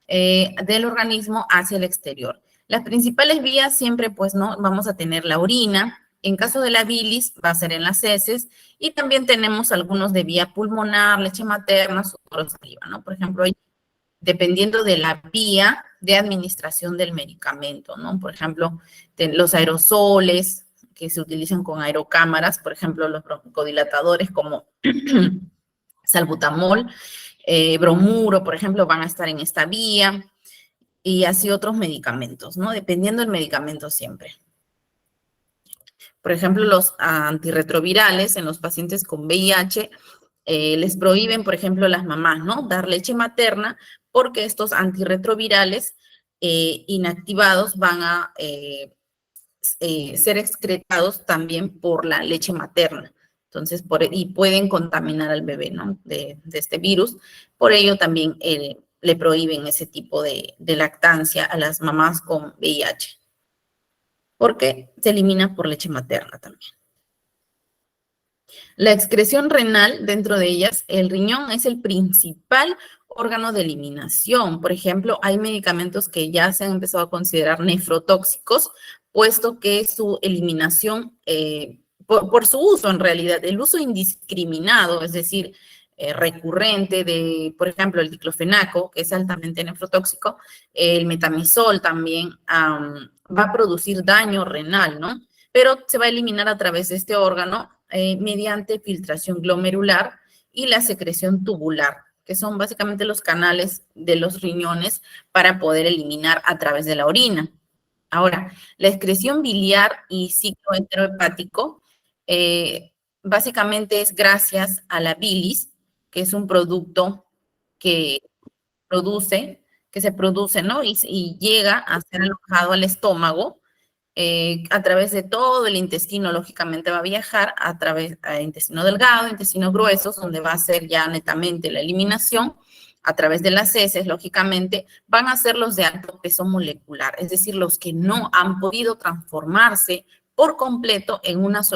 del organismo hacia el exterior. Las principales vías siempre, pues, ¿no? Vamos a tener la orina. En caso de la bilis, va a ser en las heces. Y también tenemos algunos de vía pulmonar, leche materna, sudor, saliva, ¿no? Por ejemplo, dependiendo de la vía de administración del medicamento, ¿no? Por ejemplo, los aerosoles, que se utilizan con aerocámaras, por ejemplo, los broncodilatadores como salbutamol, bromuro, por ejemplo, van a estar en esta vía, y así otros medicamentos, ¿no? Dependiendo del medicamento siempre. Por ejemplo, los antirretrovirales en los pacientes con VIH les prohíben, por ejemplo, las mamás, ¿no? Dar leche materna porque estos antirretrovirales inactivados van a ser excretados también por la leche materna. Entonces, y pueden contaminar al bebé, ¿no? De este virus. Por ello también le prohíben ese tipo de lactancia a las mamás con VIH. Porque se elimina por leche materna también. La excreción renal, dentro de ellas, el riñón es el principal órgano de eliminación. Por ejemplo, hay medicamentos que ya se han empezado a considerar nefrotóxicos, puesto que su eliminación, por su uso en realidad, el uso indiscriminado, es decir, recurrente de, por ejemplo, el diclofenaco, que es altamente nefrotóxico, el metamizol también va a producir daño renal, ¿no? Pero se va a eliminar a través de este órgano mediante filtración glomerular y la secreción tubular, que son básicamente los canales de los riñones para poder eliminar a través de la orina. Ahora, la excreción biliar y ciclo enterohepático básicamente es gracias a la bilis, que es un producto que se produce, ¿no? Y llega a ser alojado al estómago. A través de todo el intestino, lógicamente va a viajar a través del intestino delgado, intestino grueso, donde va a ser ya netamente la eliminación. A través de las heces, lógicamente, van a ser los de alto peso molecular, es decir, los que no han podido transformarse por completo en unas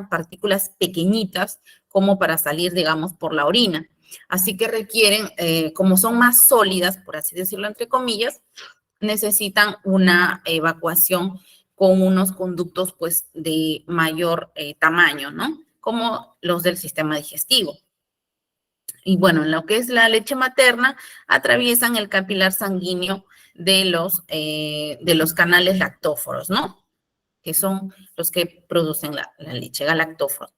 partículas pequeñitas como para salir, digamos, por la orina. Así que requieren, como son más sólidas, por así decirlo, entre comillas, necesitan una evacuación con unos conductos, pues, de mayor tamaño, ¿no? Como los del sistema digestivo. Y bueno, en lo que es la leche materna, atraviesan el capilar sanguíneo de los canales lactóforos, ¿no? Que son los que producen la leche, galactóforos.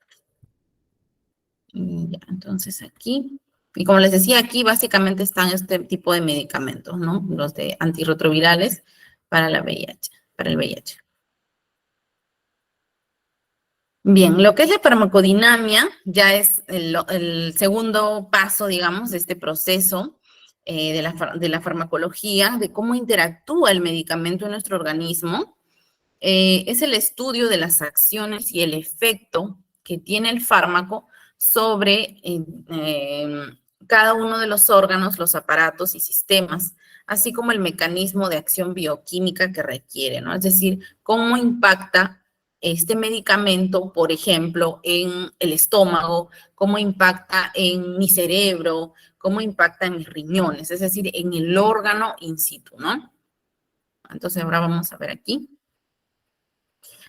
Ya, entonces aquí, y como les decía, aquí básicamente están este tipo de medicamentos, ¿no? Los de antirretrovirales para el VIH. Bien, lo que es la farmacodinamia ya es el segundo paso, digamos, de este proceso de la farmacología, de cómo interactúa el medicamento en nuestro organismo. Es el estudio de las acciones y el efecto que tiene el fármaco sobre cada uno de los órganos, los aparatos y sistemas, así como el mecanismo de acción bioquímica que requiere, ¿no? Es decir, cómo impacta este medicamento, por ejemplo, en el estómago, cómo impacta en mi cerebro, cómo impacta en mis riñones, es decir, en el órgano in situ, ¿no? Entonces ahora vamos a ver aquí.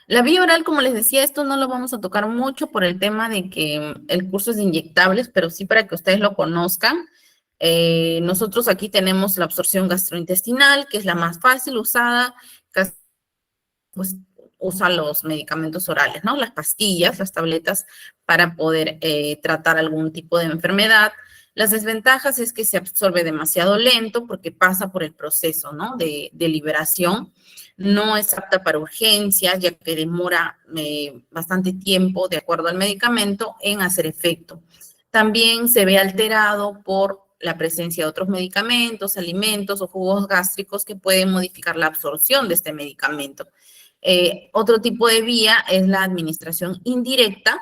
La vía oral, como les decía, esto no lo vamos a tocar mucho por el tema de que el curso es de inyectables, pero sí para que ustedes lo conozcan. Nosotros aquí tenemos la absorción gastrointestinal, que es la más fácil usada, pues usa los medicamentos orales, ¿no? Las pastillas, las tabletas para poder tratar algún tipo de enfermedad. Las desventajas es que se absorbe demasiado lento porque pasa por el proceso, ¿no? De liberación. No es apta para urgencias, ya que demora bastante tiempo, de acuerdo al medicamento, en hacer efecto. También se ve alterado por la presencia de otros medicamentos, alimentos o jugos gástricos que pueden modificar la absorción de este medicamento. Otro tipo de vía es la administración indirecta,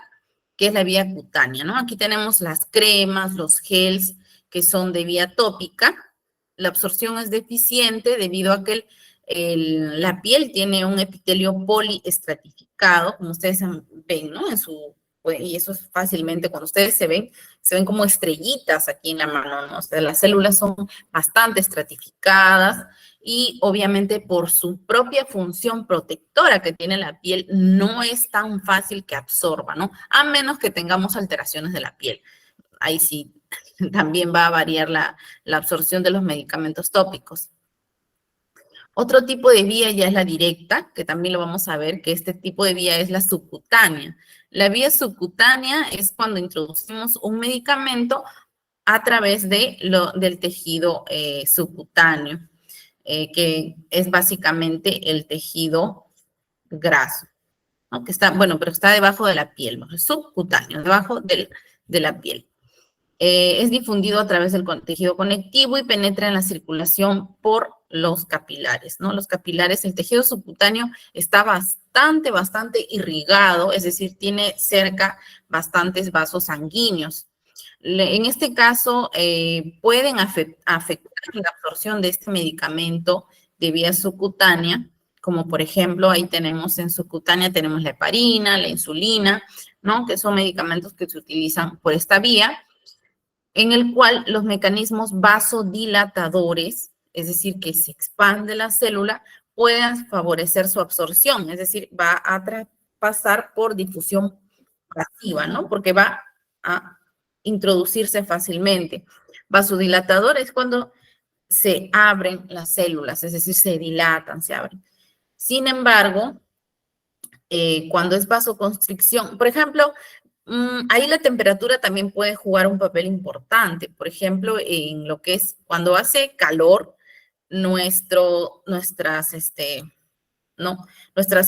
que es la vía cutánea, ¿no? Aquí tenemos las cremas, los gels, que son de vía tópica. La absorción es deficiente debido a que la piel tiene un epitelio poliestratificado, como ustedes ven, ¿no? Y eso es fácilmente, cuando ustedes se ven como estrellitas aquí en la mano, ¿no? O sea, las células son bastante estratificadas y obviamente por su propia función protectora que tiene la piel, no es tan fácil que absorba, ¿no? A menos que tengamos alteraciones de la piel. Ahí sí, también va a variar la absorción de los medicamentos tópicos. Otro tipo de vía ya es la directa, que también lo vamos a ver, que este tipo de vía es la subcutánea. La vía subcutánea es cuando introducimos un medicamento a través del tejido subcutáneo, que es básicamente el tejido graso, ¿no? Que está, bueno, pero está debajo de la piel, ¿no? Subcutáneo, debajo de la piel. Es difundido a través del tejido conectivo y penetra en la circulación por los capilares, ¿no? Los capilares, el tejido subcutáneo está bastante irrigado, es decir, tiene cerca bastantes vasos sanguíneos. En este caso, pueden afectar la absorción de este medicamento de vía subcutánea, como por ejemplo, ahí tenemos en subcutánea, tenemos la heparina, la insulina, ¿no? Que son medicamentos que se utilizan por esta vía, en el cual los mecanismos vasodilatadores, es decir, que se expande la célula, puedan favorecer su absorción, es decir, va a pasar por difusión pasiva, ¿no? Porque va a introducirse fácilmente. Vasodilatador es cuando se abren las células, es decir, se dilatan, se abren. Sin embargo, cuando es vasoconstricción, por ejemplo, ahí la temperatura también puede jugar un papel importante. Por ejemplo, en lo que es cuando hace calor, nuestras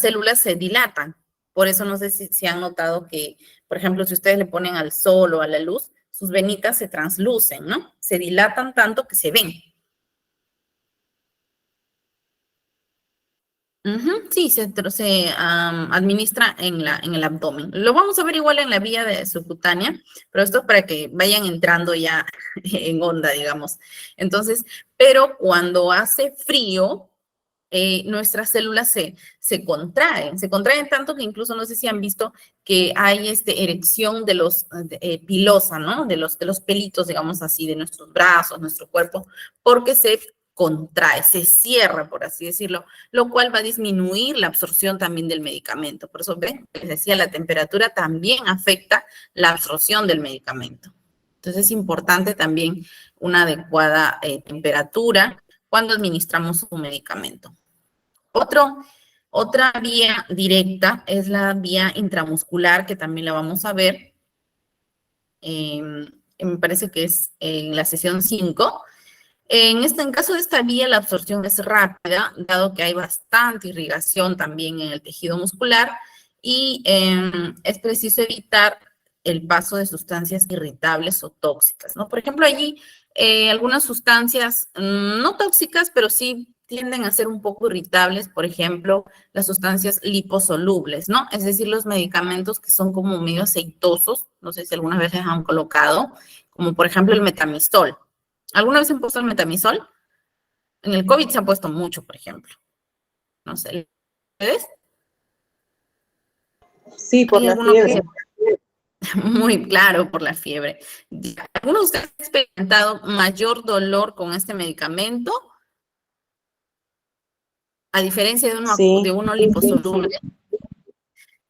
células se dilatan. Por eso no sé si han notado que, por ejemplo, si ustedes le ponen al sol o a la luz, sus venitas se translucen, ¿no? Se dilatan tanto que se ven. Sí, se administra en el abdomen. Lo vamos a ver igual en la vía subcutánea, pero esto es para que vayan entrando ya en onda, digamos. Entonces, pero cuando hace frío, nuestras células se contraen tanto que incluso no sé si han visto que hay erección de los pilosa, ¿no? De los pelitos, digamos así, de nuestros brazos, nuestro cuerpo, porque se contrae, se cierra, por así decirlo, lo cual va a disminuir la absorción también del medicamento. Por eso, ven, les decía, la temperatura también afecta la absorción del medicamento. Entonces es importante también una adecuada temperatura cuando administramos un medicamento. Otra vía directa es la vía intramuscular, que también la vamos a ver. Me parece que es en la sesión 5. En caso de esta vía, la absorción es rápida, dado que hay bastante irrigación también en el tejido muscular y es preciso evitar el paso de sustancias irritables o tóxicas, ¿no? Por ejemplo, allí algunas sustancias no tóxicas, pero sí tienden a ser un poco irritables, por ejemplo, las sustancias liposolubles, ¿no? Es decir, los medicamentos que son como medio aceitosos, no sé si alguna vez les han colocado, como por ejemplo el metamistol. ¿Alguna vez han puesto el metamizol? En el COVID se ha puesto mucho, por ejemplo. No sé, ¿ustedes? Sí, por la fiebre. Muy claro, por la fiebre. ¿Alguno de ustedes ha experimentado mayor dolor con este medicamento? A diferencia de uno liposoluble.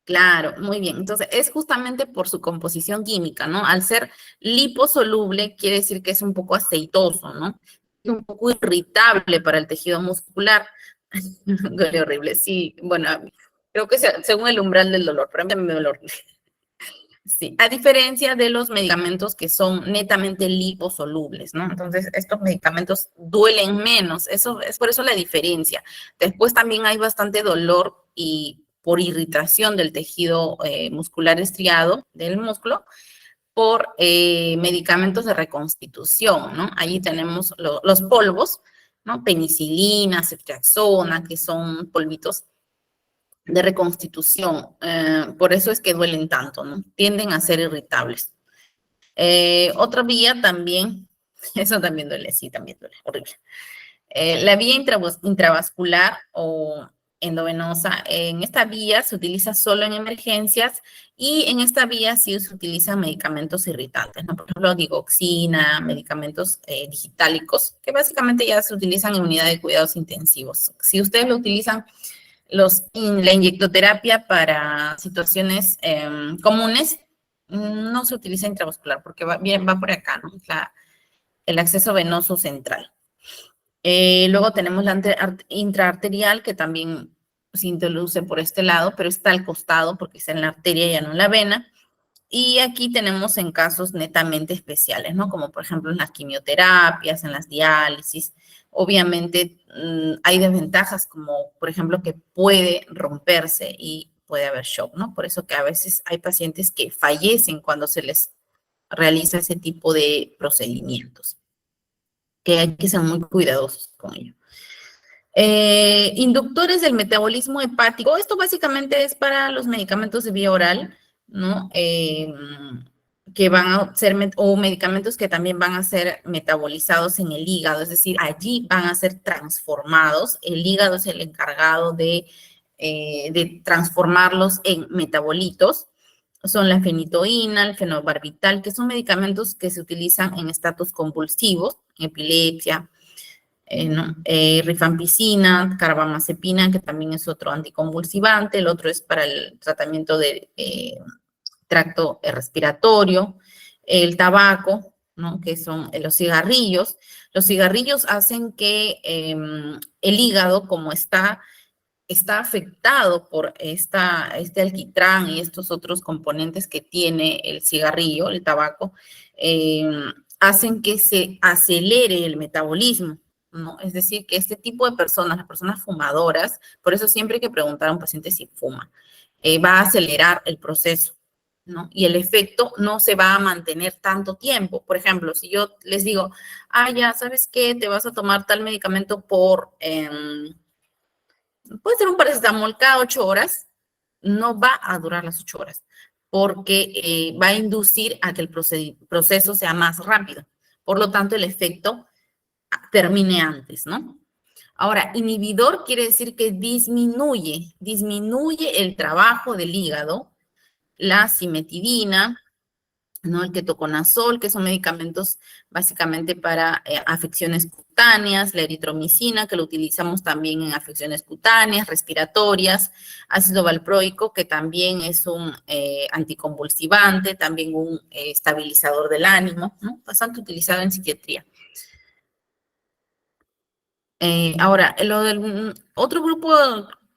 Claro, muy bien. Entonces, es justamente por su composición química, ¿no? Al ser liposoluble, quiere decir que es un poco aceitoso, ¿no? Es un poco irritable para el tejido muscular. Duele horrible, sí. Bueno, creo que según el umbral del dolor, pero a mí me duele horrible. Sí, a diferencia de los medicamentos que son netamente liposolubles, ¿no? Entonces, estos medicamentos duelen menos, eso es por eso la diferencia. Después también hay bastante dolor y por irritación del tejido muscular estriado del músculo por medicamentos de reconstitución, ¿no? Allí tenemos los polvos, ¿no? Penicilina, ceftriaxona, que son polvitos de reconstitución. Por eso es que duelen tanto, ¿no? Tienden a ser irritables. Otra vía también, eso también duele, sí, también duele, horrible. La vía intravascular o endovenosa, en esta vía se utiliza solo en emergencias y en esta vía sí se utilizan medicamentos irritantes, ¿no? Por ejemplo, digoxina, medicamentos digitálicos, que básicamente ya se utilizan en unidad de cuidados intensivos. Si ustedes lo utilizan la inyectoterapia para situaciones comunes, no se utiliza intravascular porque va por acá, ¿no? El acceso venoso central. Luego tenemos la intraarterial, que también se introduce por este lado, pero está al costado porque está en la arteria y ya no en la vena. Y aquí tenemos en casos netamente especiales, ¿no? Como por ejemplo en las quimioterapias, en las diálisis. Obviamente hay desventajas como, por ejemplo, que puede romperse y puede haber shock, ¿no? Por eso que a veces hay pacientes que fallecen cuando se les realiza ese tipo de procedimientos, que hay que ser muy cuidadosos con ello. Inductores del metabolismo hepático. Esto básicamente es para los medicamentos de vía oral, ¿no? Que van a ser, o medicamentos que también van a ser metabolizados en el hígado, es decir, allí van a ser transformados. El hígado es el encargado de transformarlos en metabolitos. Son la fenitoína, el fenobarbital, que son medicamentos que se utilizan en estatus convulsivos, epilepsia, ¿no? Rifampicina, carbamazepina, que también es otro anticonvulsivante, el otro es para el tratamiento del tracto respiratorio, el tabaco, ¿no? Que son los cigarrillos. Los cigarrillos hacen que el hígado, como está afectado por este alquitrán y estos otros componentes que tiene el cigarrillo, el tabaco, hacen que se acelere el metabolismo, ¿no? Es decir, que este tipo de personas, las personas fumadoras, por eso siempre hay que preguntar a un paciente si fuma, va a acelerar el proceso, ¿no? Y el efecto no se va a mantener tanto tiempo. Por ejemplo, si yo les digo, ya, ¿sabes qué? Te vas a tomar tal medicamento por... puede ser un paracetamol cada 8 horas, no va a durar las 8 horas, porque va a inducir a que el proceso sea más rápido. Por lo tanto, el efecto termine antes, ¿no? Ahora, inhibidor quiere decir que disminuye el trabajo del hígado, la cimetidina, ¿no? El ketoconazol, que son medicamentos básicamente para afecciones cutáneas, la eritromicina, que lo utilizamos también en afecciones cutáneas, respiratorias, ácido valproico, que también es un anticonvulsivante, también un estabilizador del ánimo, ¿no? Bastante utilizado en psiquiatría. Ahora, lo del otro grupo,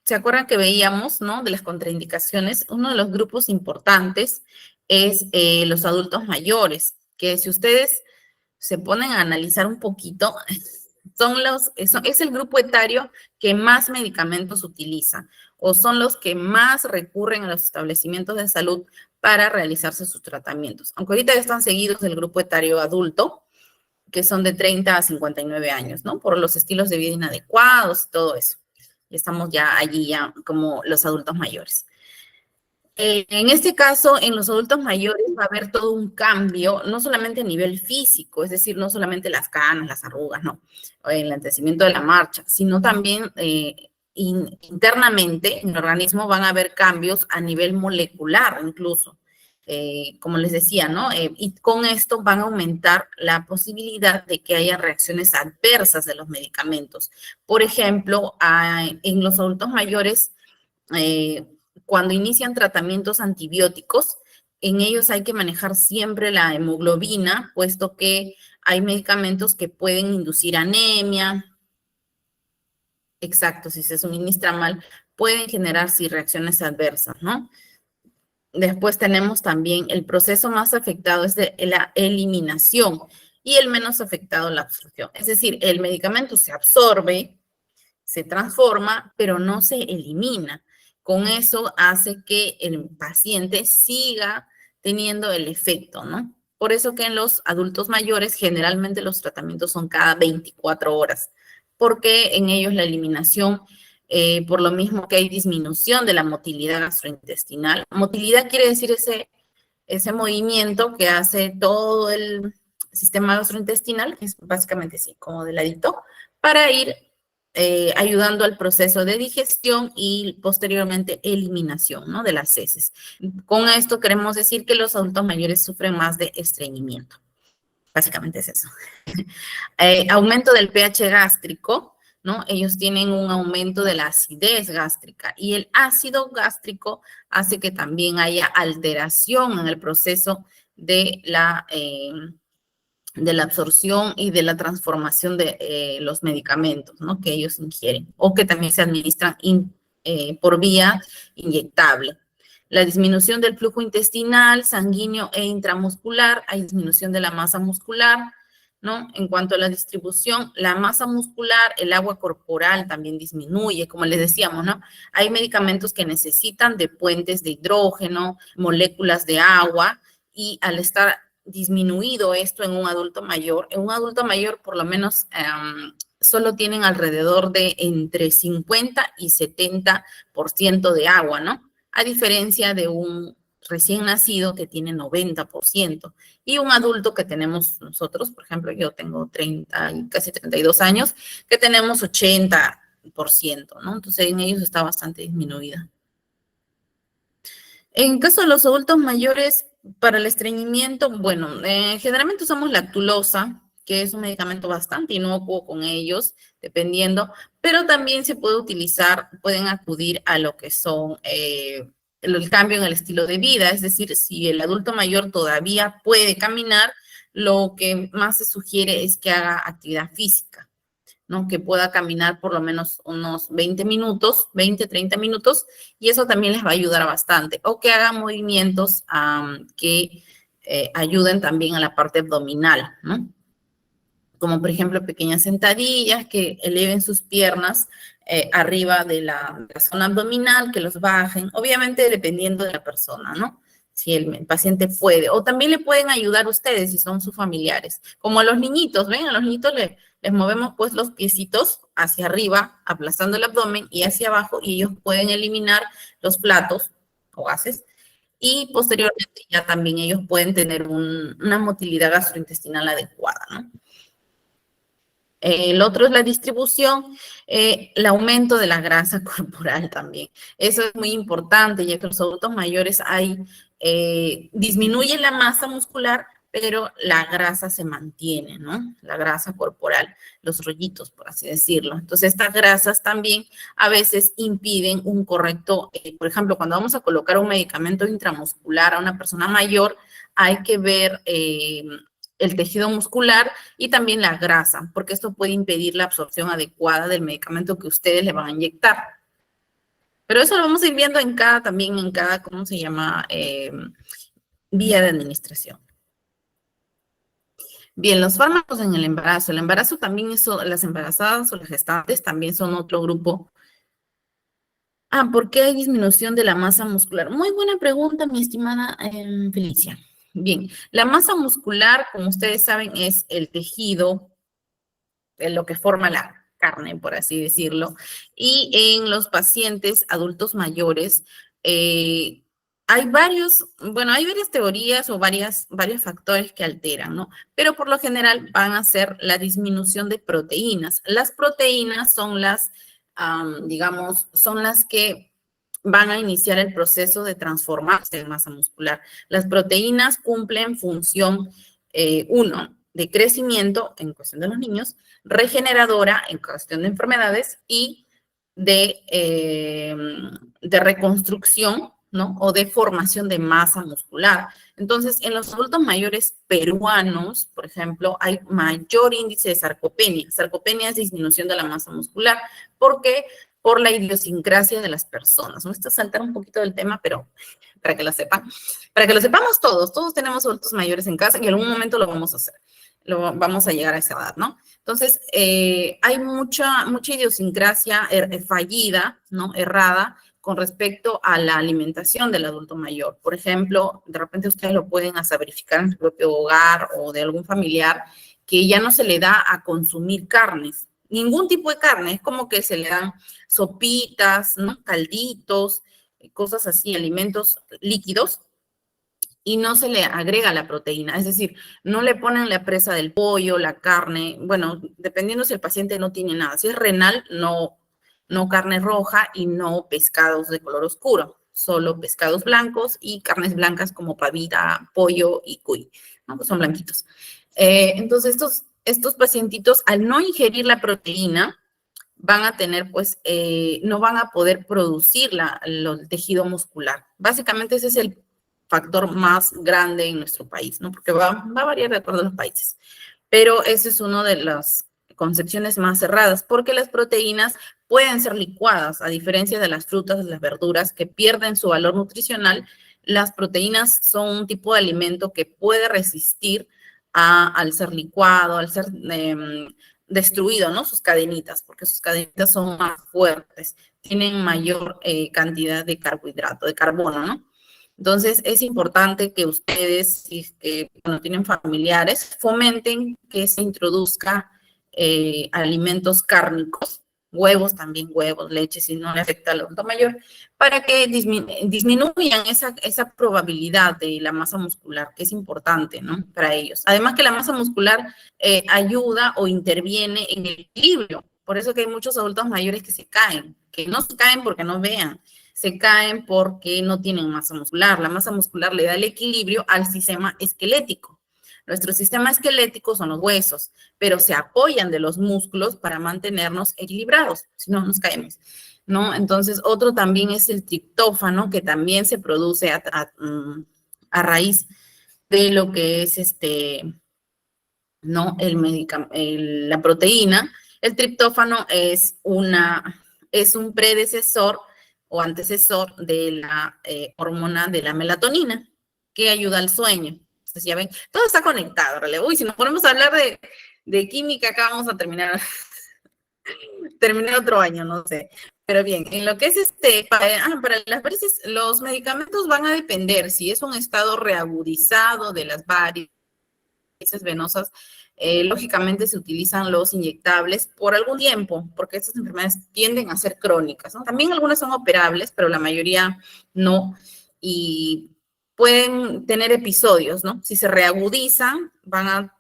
¿se acuerdan que veíamos, no? De las contraindicaciones, uno de los grupos importantes es los adultos mayores, que si ustedes se ponen a analizar un poquito, es el grupo etario que más medicamentos utiliza o son los que más recurren a los establecimientos de salud para realizarse sus tratamientos. Aunque ahorita ya están seguidos del grupo etario adulto, que son de 30 a 59 años, ¿no? Por los estilos de vida inadecuados y todo eso. Y estamos ya allí, ya como los adultos mayores. En este caso, en los adultos mayores va a haber todo un cambio, no solamente a nivel físico, es decir, no solamente las canas, las arrugas, no, el lentecimiento de la marcha, sino también internamente en el organismo van a haber cambios a nivel molecular incluso. Como les decía, ¿no? Y con esto van a aumentar la posibilidad de que haya reacciones adversas de los medicamentos. Por ejemplo, en los adultos mayores, cuando inician tratamientos antibióticos, en ellos hay que manejar siempre la hemoglobina, puesto que hay medicamentos que pueden inducir anemia. Exacto, si se suministra mal, pueden generar sí reacciones adversas, ¿no? Después tenemos también el proceso más afectado es de la eliminación y el menos afectado la absorción. Es decir, el medicamento se absorbe, se transforma, pero no se elimina. Con eso hace que el paciente siga teniendo el efecto, ¿no? Por eso que en los adultos mayores generalmente los tratamientos son cada 24 horas, porque en ellos la eliminación, por lo mismo que hay disminución de la motilidad gastrointestinal. Motilidad quiere decir ese movimiento que hace todo el sistema gastrointestinal, que es básicamente así, como de ladito, para ir ayudando al proceso de digestión y posteriormente eliminación, ¿no? De las heces. Con esto queremos decir que los adultos mayores sufren más de estreñimiento. Básicamente es eso. Aumento del pH gástrico, ¿no? Ellos tienen un aumento de la acidez gástrica y el ácido gástrico hace que también haya alteración en el proceso de la de la absorción y de la transformación de los medicamentos, ¿no?, que ellos ingieren o que también se administran por vía inyectable. La disminución del flujo intestinal, sanguíneo e intramuscular, hay disminución de la masa muscular, ¿no? En cuanto a la distribución, la masa muscular, el agua corporal también disminuye, como les decíamos, ¿no? Hay medicamentos que necesitan de puentes de hidrógeno, moléculas de agua, y al estar disminuido esto en un adulto mayor por lo menos solo tienen alrededor de entre 50 y 70% de agua, ¿no? A diferencia de un recién nacido que tiene 90%. Y un adulto que tenemos nosotros, por ejemplo, yo tengo 30 y casi 32 años, que tenemos 80%, ¿no? Entonces en ellos está bastante disminuida. En caso de los adultos mayores, para el estreñimiento, bueno, generalmente usamos lactulosa, que es un medicamento bastante inocuo con ellos, dependiendo, pero también se puede utilizar, pueden acudir a lo que son el cambio en el estilo de vida, es decir, si el adulto mayor todavía puede caminar, lo que más se sugiere es que haga actividad física, ¿no? Que pueda caminar por lo menos unos 20 minutos, 20, 30 minutos, y eso también les va a ayudar bastante. O que hagan movimientos que ayuden también a la parte abdominal, ¿no? Como por ejemplo pequeñas sentadillas, que eleven sus piernas arriba de la zona abdominal, que los bajen, obviamente dependiendo de la persona, ¿no? Si el paciente puede. O también le pueden ayudar ustedes si son sus familiares. Como a los niñitos, ¿ven? A los niñitos les movemos pues los piecitos hacia arriba, aplastando el abdomen, y hacia abajo, y ellos pueden eliminar los platos o gases. Y posteriormente ya también ellos pueden tener una motilidad gastrointestinal adecuada, ¿no? El otro es la distribución, el aumento de la grasa corporal también. Eso es muy importante, ya que los adultos mayores disminuye la masa muscular, pero la grasa se mantiene, ¿no? La grasa corporal, los rollitos, por así decirlo. Entonces, estas grasas también a veces impiden un correcto, por ejemplo, cuando vamos a colocar un medicamento intramuscular a una persona mayor, hay que ver el tejido muscular y también la grasa, porque esto puede impedir la absorción adecuada del medicamento que ustedes le van a inyectar. Pero eso lo vamos a ir viendo también en cada, ¿cómo se llama? Vía de administración. Bien, los fármacos en el embarazo. El embarazo también las embarazadas o las gestantes también son otro grupo. ¿Por qué hay disminución de la masa muscular? Muy buena pregunta, mi estimada Felicia. Bien, la masa muscular, como ustedes saben, es el tejido, lo que forma la carne, por así decirlo. Y en los pacientes adultos mayores, hay varias teorías o varios factores que alteran, ¿no? Pero por lo general van a ser la disminución de proteínas. Las proteínas son son las que van a iniciar el proceso de transformarse en masa muscular. Las proteínas cumplen función, de crecimiento en cuestión de los niños, regeneradora en cuestión de enfermedades y de reconstrucción, ¿no? O de formación de masa muscular. Entonces, en los adultos mayores peruanos, por ejemplo, hay mayor índice de sarcopenia. Sarcopenia es disminución de la masa muscular. ¿Por qué? Por la idiosincrasia de las personas. Me gusta saltar un poquito del tema, pero para que lo sepan. Para que lo sepamos todos tenemos adultos mayores en casa y en algún momento lo vamos a hacer. Vamos a llegar a esa edad, ¿no? Entonces, hay mucha idiosincrasia fallida, ¿no? Errada, con respecto a la alimentación del adulto mayor. Por ejemplo, de repente ustedes lo pueden hasta verificar en su propio hogar o de algún familiar, que ya no se le da a consumir carnes, ningún tipo de carne, es como que se le dan sopitas, ¿no? Calditos, cosas así, alimentos líquidos, y no se le agrega la proteína, es decir, no le ponen la presa del pollo, la carne, bueno, dependiendo si el paciente no tiene nada. Si es renal, no carne roja y no pescados de color oscuro, solo pescados blancos y carnes blancas como pavita, pollo y cuy, ¿no? Pues son blanquitos. Entonces, estos pacientitos, al no ingerir la proteína, van a tener, pues, no van a poder producir el tejido muscular. Básicamente ese es el factor más grande en nuestro país, ¿no? Porque va a variar de acuerdo a los países. Pero esa es una de las concepciones más cerradas, porque las proteínas pueden ser licuadas, a diferencia de las frutas, de las verduras, que pierden su valor nutricional. Las proteínas son un tipo de alimento que puede resistir al ser licuado, al ser destruido, ¿no? Sus cadenitas, porque sus cadenitas son más fuertes, tienen mayor cantidad de carbohidrato, de carbono, ¿no? Entonces, es importante que ustedes, si cuando tienen familiares, fomenten que se introduzca alimentos cárnicos, huevos también, huevos, leche, si no le afecta al adulto mayor, para que disminuyan esa probabilidad de la masa muscular, que es importante, ¿no? Para ellos. Además que la masa muscular ayuda o interviene en el equilibrio. Por eso que hay muchos adultos mayores que no se caen porque no vean, se caen porque no tienen masa muscular. La masa muscular le da el equilibrio al sistema esquelético. Nuestro sistema esquelético son los huesos, pero se apoyan de los músculos para mantenernos equilibrados, si no nos caemos, ¿no? Entonces, otro también es el triptófano, que también se produce a raíz de lo que es ¿no? La proteína. El triptófano es un predecesor o antecesor de la hormona de la melatonina, que ayuda al sueño. Entonces, ya ven, todo está conectado, ¿verdad? Uy, si nos ponemos a hablar de química, acá vamos a terminar otro año, no sé. Pero bien, en lo que es para las varices, los medicamentos van a depender si es un estado reagudizado de las varices venosas. Lógicamente se utilizan los inyectables por algún tiempo, porque estas enfermedades tienden a ser crónicas, ¿no? También algunas son operables, pero la mayoría no. Y pueden tener episodios, ¿no? Si se reagudizan, van a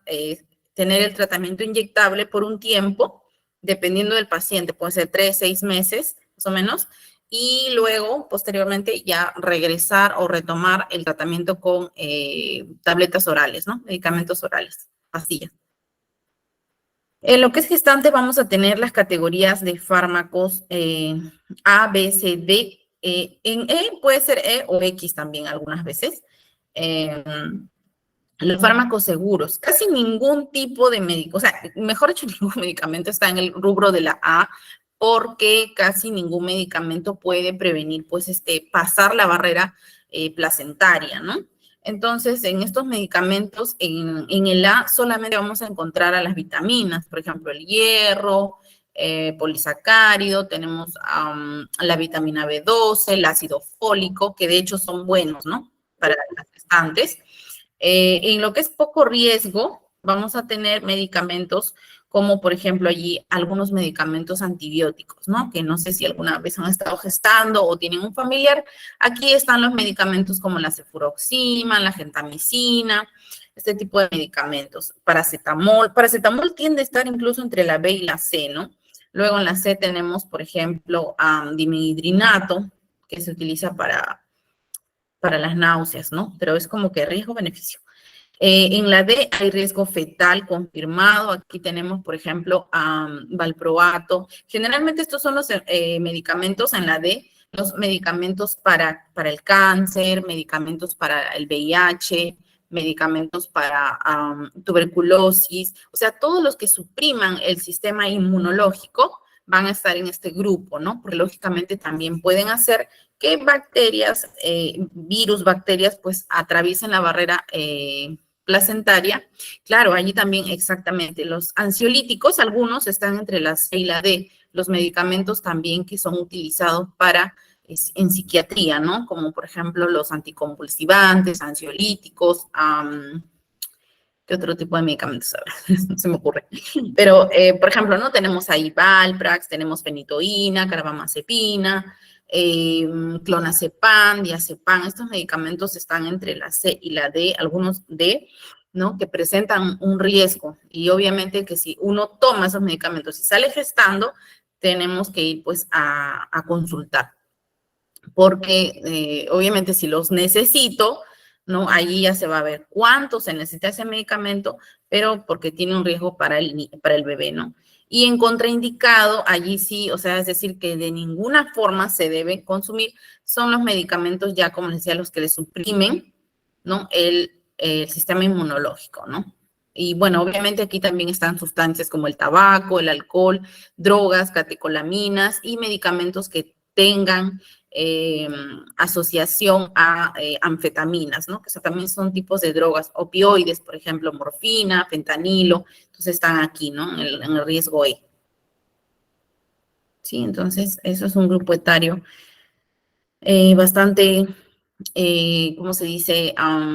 tener el tratamiento inyectable por un tiempo, dependiendo del paciente, puede ser 3, 6 meses, más o menos, y luego, posteriormente, ya regresar o retomar el tratamiento con tabletas orales, ¿no? Medicamentos orales, pastillas. En lo que es gestante vamos a tener las categorías de fármacos A, B, C, D. En E puede ser E o X también algunas veces. Los fármacos seguros. Casi ningún tipo de médico, o sea, mejor dicho, ningún medicamento está en el rubro de la A, porque casi ningún medicamento puede prevenir, pues, pasar la barrera placentaria, ¿no? Entonces, en estos medicamentos, en el A solamente vamos a encontrar a las vitaminas, por ejemplo, el hierro, polisacárido, tenemos la vitamina B12, el ácido fólico, que de hecho son buenos, ¿no? Para las gestantes. En lo que es poco riesgo, vamos a tener medicamentos como, por ejemplo, allí algunos medicamentos antibióticos, ¿no? Que no sé si alguna vez han estado gestando o tienen un familiar. Aquí están los medicamentos como la cefuroxima, la gentamicina, este tipo de medicamentos. Paracetamol. Paracetamol tiende a estar incluso entre la B y la C, ¿no? Luego en la C tenemos, por ejemplo, dimidrinato, que se utiliza para las náuseas, ¿no? Pero es como que riesgo-beneficio. En la D hay riesgo fetal confirmado. Aquí tenemos, por ejemplo, valproato. Generalmente estos son los medicamentos en la D, los medicamentos para el cáncer, medicamentos para el VIH, medicamentos para tuberculosis. O sea, todos los que supriman el sistema inmunológico van a estar en este grupo, ¿no? Porque lógicamente también pueden hacer que bacterias, virus, bacterias, pues atraviesen la barrera placentaria. Claro, allí también exactamente. Los ansiolíticos, algunos están entre la C y la D. Los medicamentos también que son utilizados en psiquiatría, ¿no? Como por ejemplo los anticonvulsivantes, ansiolíticos, ¿qué otro tipo de medicamentos? No se me ocurre. Pero, por ejemplo, ¿no? Tenemos ahí Valprax, tenemos fenitoína, carbamazepina, clonazepam, diazepam. Estos medicamentos están entre la C y la D, algunos D, ¿no? Que presentan un riesgo. Y obviamente que si uno toma esos medicamentos y sale gestando, tenemos que ir pues a consultar. Porque obviamente si los necesito, ¿no? Allí ya se va a ver cuánto se necesita ese medicamento, pero porque tiene un riesgo para el bebé, ¿no? Y en contraindicado, allí sí, o sea, es decir, que de ninguna forma se debe consumir, son los medicamentos ya, como les decía, los que le suprimen ¿no? El sistema inmunológico, ¿no? Y bueno, obviamente aquí también están sustancias como el tabaco, el alcohol, drogas, catecolaminas y medicamentos que tengan asociación a anfetaminas, ¿no? Que también son tipos de drogas, opioides, por ejemplo, morfina, fentanilo, entonces están aquí, ¿no? En el riesgo E. Sí, entonces eso es un grupo etario bastante ¿cómo se dice?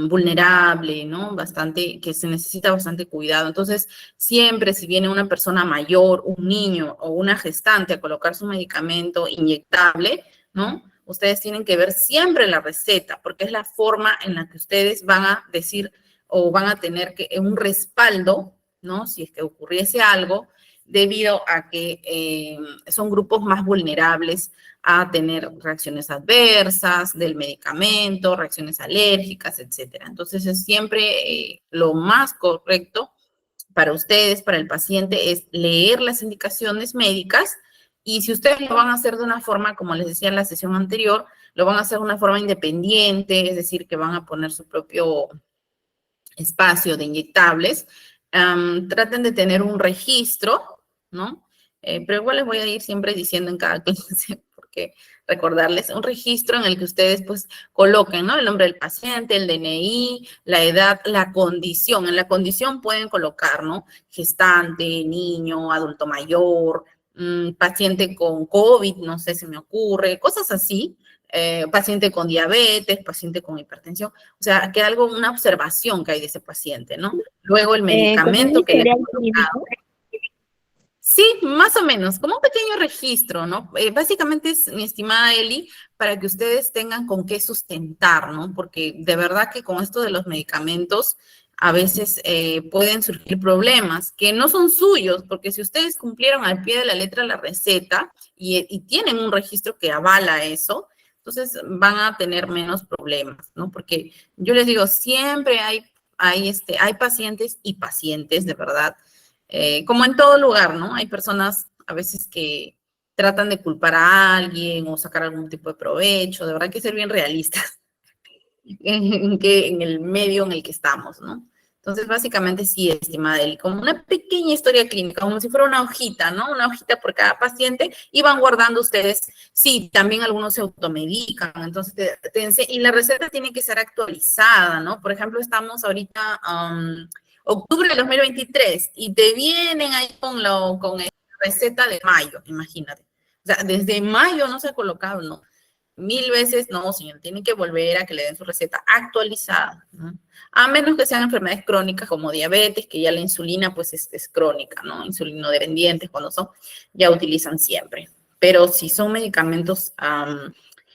Vulnerable, ¿no? Bastante, que se necesita bastante cuidado. Entonces, siempre si viene una persona mayor, un niño o una gestante a colocar su medicamento inyectable, ¿no? Ustedes tienen que ver siempre la receta, porque es la forma en la que ustedes van a decir o van a tener que un respaldo, ¿no? Si es que ocurriese algo, debido a que son grupos más vulnerables a tener reacciones adversas del medicamento, reacciones alérgicas, etcétera. Entonces, es siempre lo más correcto para ustedes, para el paciente, es leer las indicaciones médicas y si ustedes lo van a hacer de una forma, como les decía en la sesión anterior, lo van a hacer de una forma independiente, es decir, que van a poner su propio espacio de inyectables, traten de tener un registro, ¿no? Pero igual les voy a ir siempre diciendo en cada clase, porque recordarles un registro en el que ustedes pues coloquen, ¿no? El nombre del paciente, el DNI, la edad, la condición. En la condición pueden colocar, ¿no? Gestante, niño, adulto mayor, paciente con COVID, no sé, se me ocurre, cosas así. Paciente con diabetes, paciente con hipertensión, o sea, que algo, una observación que hay de ese paciente, ¿no? Luego el medicamento que le han colocado. Sí, más o menos, como un pequeño registro, ¿no? Básicamente es, mi estimada Eli, para que ustedes tengan con qué sustentar, ¿no? Porque de verdad que con esto de los medicamentos a veces pueden surgir problemas que no son suyos, porque si ustedes cumplieron al pie de la letra la receta y tienen un registro que avala eso, entonces van a tener menos problemas, ¿no? Porque yo les digo, siempre hay pacientes y pacientes, de verdad, como en todo lugar, ¿no? Hay personas a veces que tratan de culpar a alguien o sacar algún tipo de provecho, de verdad hay que ser bien realistas en el medio en el que estamos, ¿no? Entonces, básicamente sí, estimada Eli, como una pequeña historia clínica, como si fuera una hojita, ¿no? Una hojita por cada paciente y van guardando ustedes. Sí, también algunos se automedican, entonces, y la receta tiene que ser actualizada, ¿no? Por ejemplo, estamos ahorita octubre de 2023 y te vienen ahí con la receta de mayo, imagínate. O sea, desde mayo no se ha colocado, ¿no? 1000 veces, no, señor, tienen que volver a que le den su receta actualizada, ¿no? A menos que sean enfermedades crónicas como diabetes, que ya la insulina pues es crónica, ¿no? Insulinodependientes cuando son, ya utilizan siempre. Pero si son medicamentos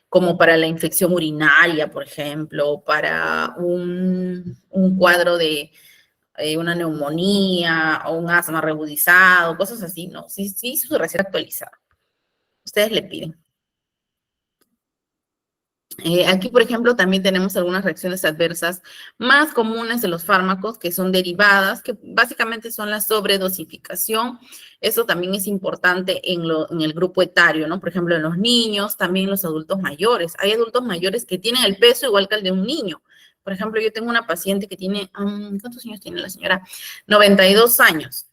como para la infección urinaria, por ejemplo, para un cuadro de una neumonía o un asma reagudizado, cosas así, no, sí, su receta actualizada. Ustedes le piden. Aquí, por ejemplo, también tenemos algunas reacciones adversas más comunes de los fármacos que son derivadas, que básicamente son la sobredosificación. Eso también es importante en el grupo etario, ¿no? Por ejemplo, en los niños, también los adultos mayores. Hay adultos mayores que tienen el peso igual que el de un niño. Por ejemplo, yo tengo una paciente que tiene, ¿cuántos años tiene la señora? 92 años.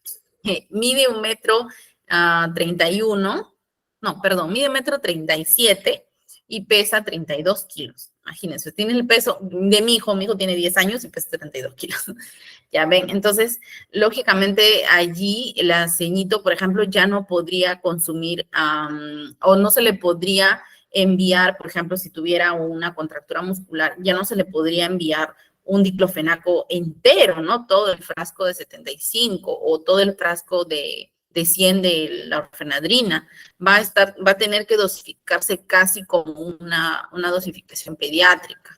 Mide 1,31 m, no, perdón, mide 1,37 m y pesa 32 kilos. Imagínense, tiene el peso de mi hijo tiene 10 años y pesa 32 kilos. Ya ven, entonces, lógicamente allí la ceñito, por ejemplo, ya no podría consumir o no se le podría enviar, por ejemplo, si tuviera una contractura muscular, ya no se le podría enviar un diclofenaco entero, ¿no? Todo el frasco de 75 o todo el frasco de 100 de la orfenadrina, va a tener que dosificarse casi como una dosificación pediátrica.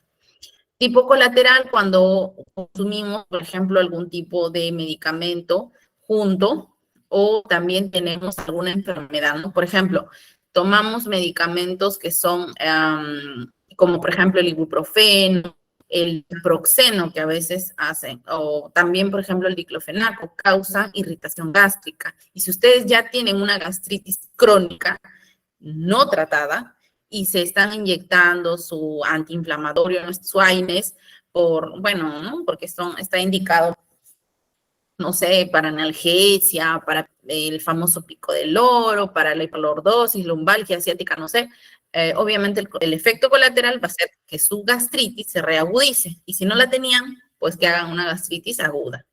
Tipo colateral, cuando consumimos, por ejemplo, algún tipo de medicamento junto o también tenemos alguna enfermedad, ¿no? Por ejemplo, tomamos medicamentos que son como, por ejemplo, el ibuprofeno, el proxeno que a veces hacen, o también, por ejemplo, el diclofenaco, causa irritación gástrica. Y si ustedes ya tienen una gastritis crónica no tratada y se están inyectando su antiinflamatorio, su AINES, bueno, ¿no? Porque está indicado, no sé, para analgesia, para el famoso pico del loro, para la hiperlordosis, lumbalgia asiática, no sé. Obviamente el efecto colateral va a ser que su gastritis se reagudice, y si no la tenían, pues que hagan una gastritis aguda.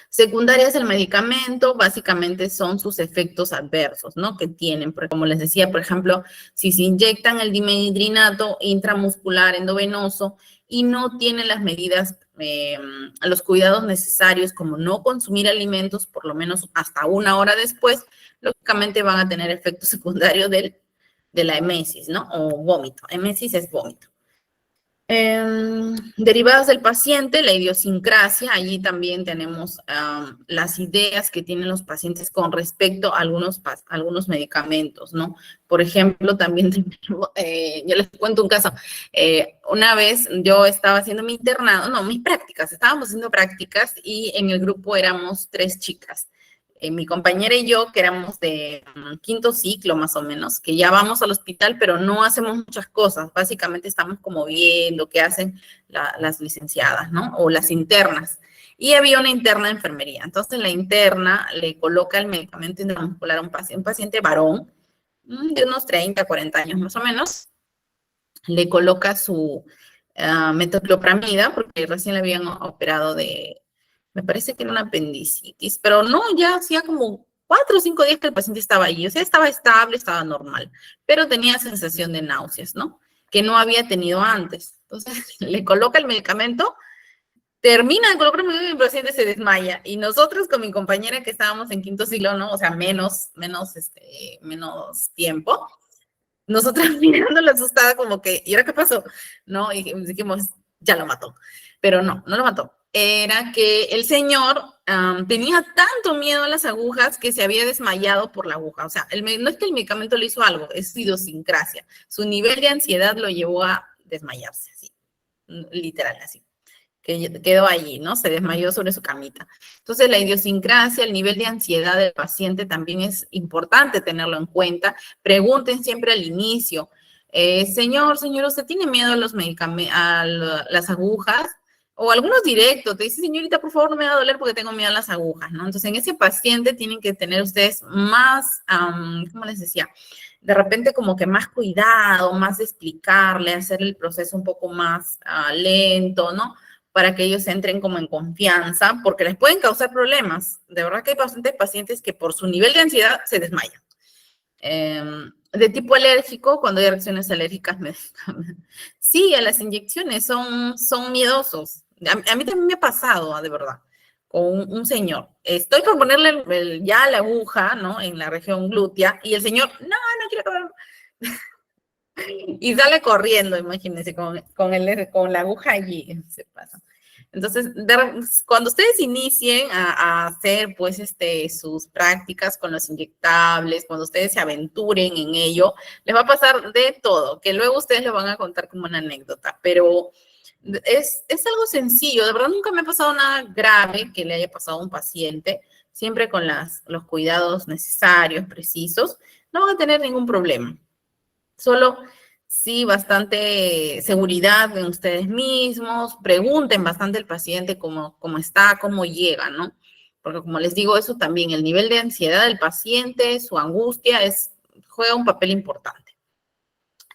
Secundarias del medicamento básicamente son sus efectos adversos, ¿no? Que tienen, porque como les decía, por ejemplo, si se inyectan el dimethidrinato intramuscular endovenoso y no tienen las medidas, los cuidados necesarios, como no consumir alimentos por lo menos hasta 1 hora después, lógicamente van a tener efectos secundarios de la emesis, ¿no? O vómito. Emesis es vómito. Derivadas del paciente, la idiosincrasia, allí también tenemos las ideas que tienen los pacientes con respecto a algunos medicamentos, ¿no? Por ejemplo, también yo les cuento un caso. Una vez yo estaba haciendo mi internado, no, mis prácticas, estábamos haciendo prácticas y en el grupo éramos 3 chicas. Mi compañera y yo, que éramos de 5º ciclo más o menos, que ya vamos al hospital, pero no hacemos muchas cosas. Básicamente estamos como viendo qué hacen las licenciadas, ¿no? O las internas. Y había una interna de enfermería. Entonces la interna le coloca el medicamento intramuscular a un paciente varón, de unos 30, 40 años más o menos. Le coloca su metoclopramida, porque recién le habían operado me parece que era una apendicitis, pero no, ya hacía como 4 o 5 días que el paciente estaba allí. O sea, estaba estable, estaba normal, pero tenía sensación de náuseas, ¿no? Que no había tenido antes. Entonces, le coloca el medicamento, termina de colocar el medicamento y el paciente se desmaya. Y nosotros con mi compañera que estábamos en 5º siglo, ¿no? O sea, menos tiempo. Nosotras mirándola asustada como que, ¿y ahora qué pasó? ¿No? Y dijimos, ya lo mató. Pero no lo mató. Era que el señor tenía tanto miedo a las agujas que se había desmayado por la aguja. O sea, no es que el medicamento le hizo algo, es idiosincrasia. Su nivel de ansiedad lo llevó a desmayarse, así, literal, así. Que quedó allí, ¿no? Se desmayó sobre su camita. Entonces, la idiosincrasia, el nivel de ansiedad del paciente también es importante tenerlo en cuenta. Pregunten siempre al inicio, señor, ¿usted tiene miedo a los medicamentos, las agujas? O algunos directos, te dice, señorita, por favor, no me va a doler porque tengo miedo a las agujas, ¿no? Entonces, en ese paciente tienen que tener ustedes más, ¿cómo les decía? De repente como que más cuidado, más de explicarle, hacer el proceso un poco más lento, ¿no? Para que ellos entren como en confianza, porque les pueden causar problemas. De verdad que hay bastantes pacientes que por su nivel de ansiedad se desmayan. De tipo alérgico, cuando hay reacciones alérgicas, sí, a las inyecciones son miedosos. A mí también me ha pasado, de verdad, con un señor. Estoy por ponerle ya la aguja, ¿no? En la región glútea, y el señor, no quiero comer. Y sale corriendo, imagínense, con la aguja allí, se pasa. Entonces, cuando ustedes inicien a hacer, pues, sus prácticas con los inyectables, cuando ustedes se aventuren en ello, les va a pasar de todo, que luego ustedes lo van a contar como una anécdota, pero es algo sencillo. De verdad, nunca me ha pasado nada grave que le haya pasado a un paciente, siempre con los cuidados necesarios, precisos, no van a tener ningún problema. Solo sí, bastante seguridad en ustedes mismos, pregunten bastante al paciente cómo está, cómo llega, ¿no? Porque como les digo, eso también, el nivel de ansiedad del paciente, su angustia, juega un papel importante.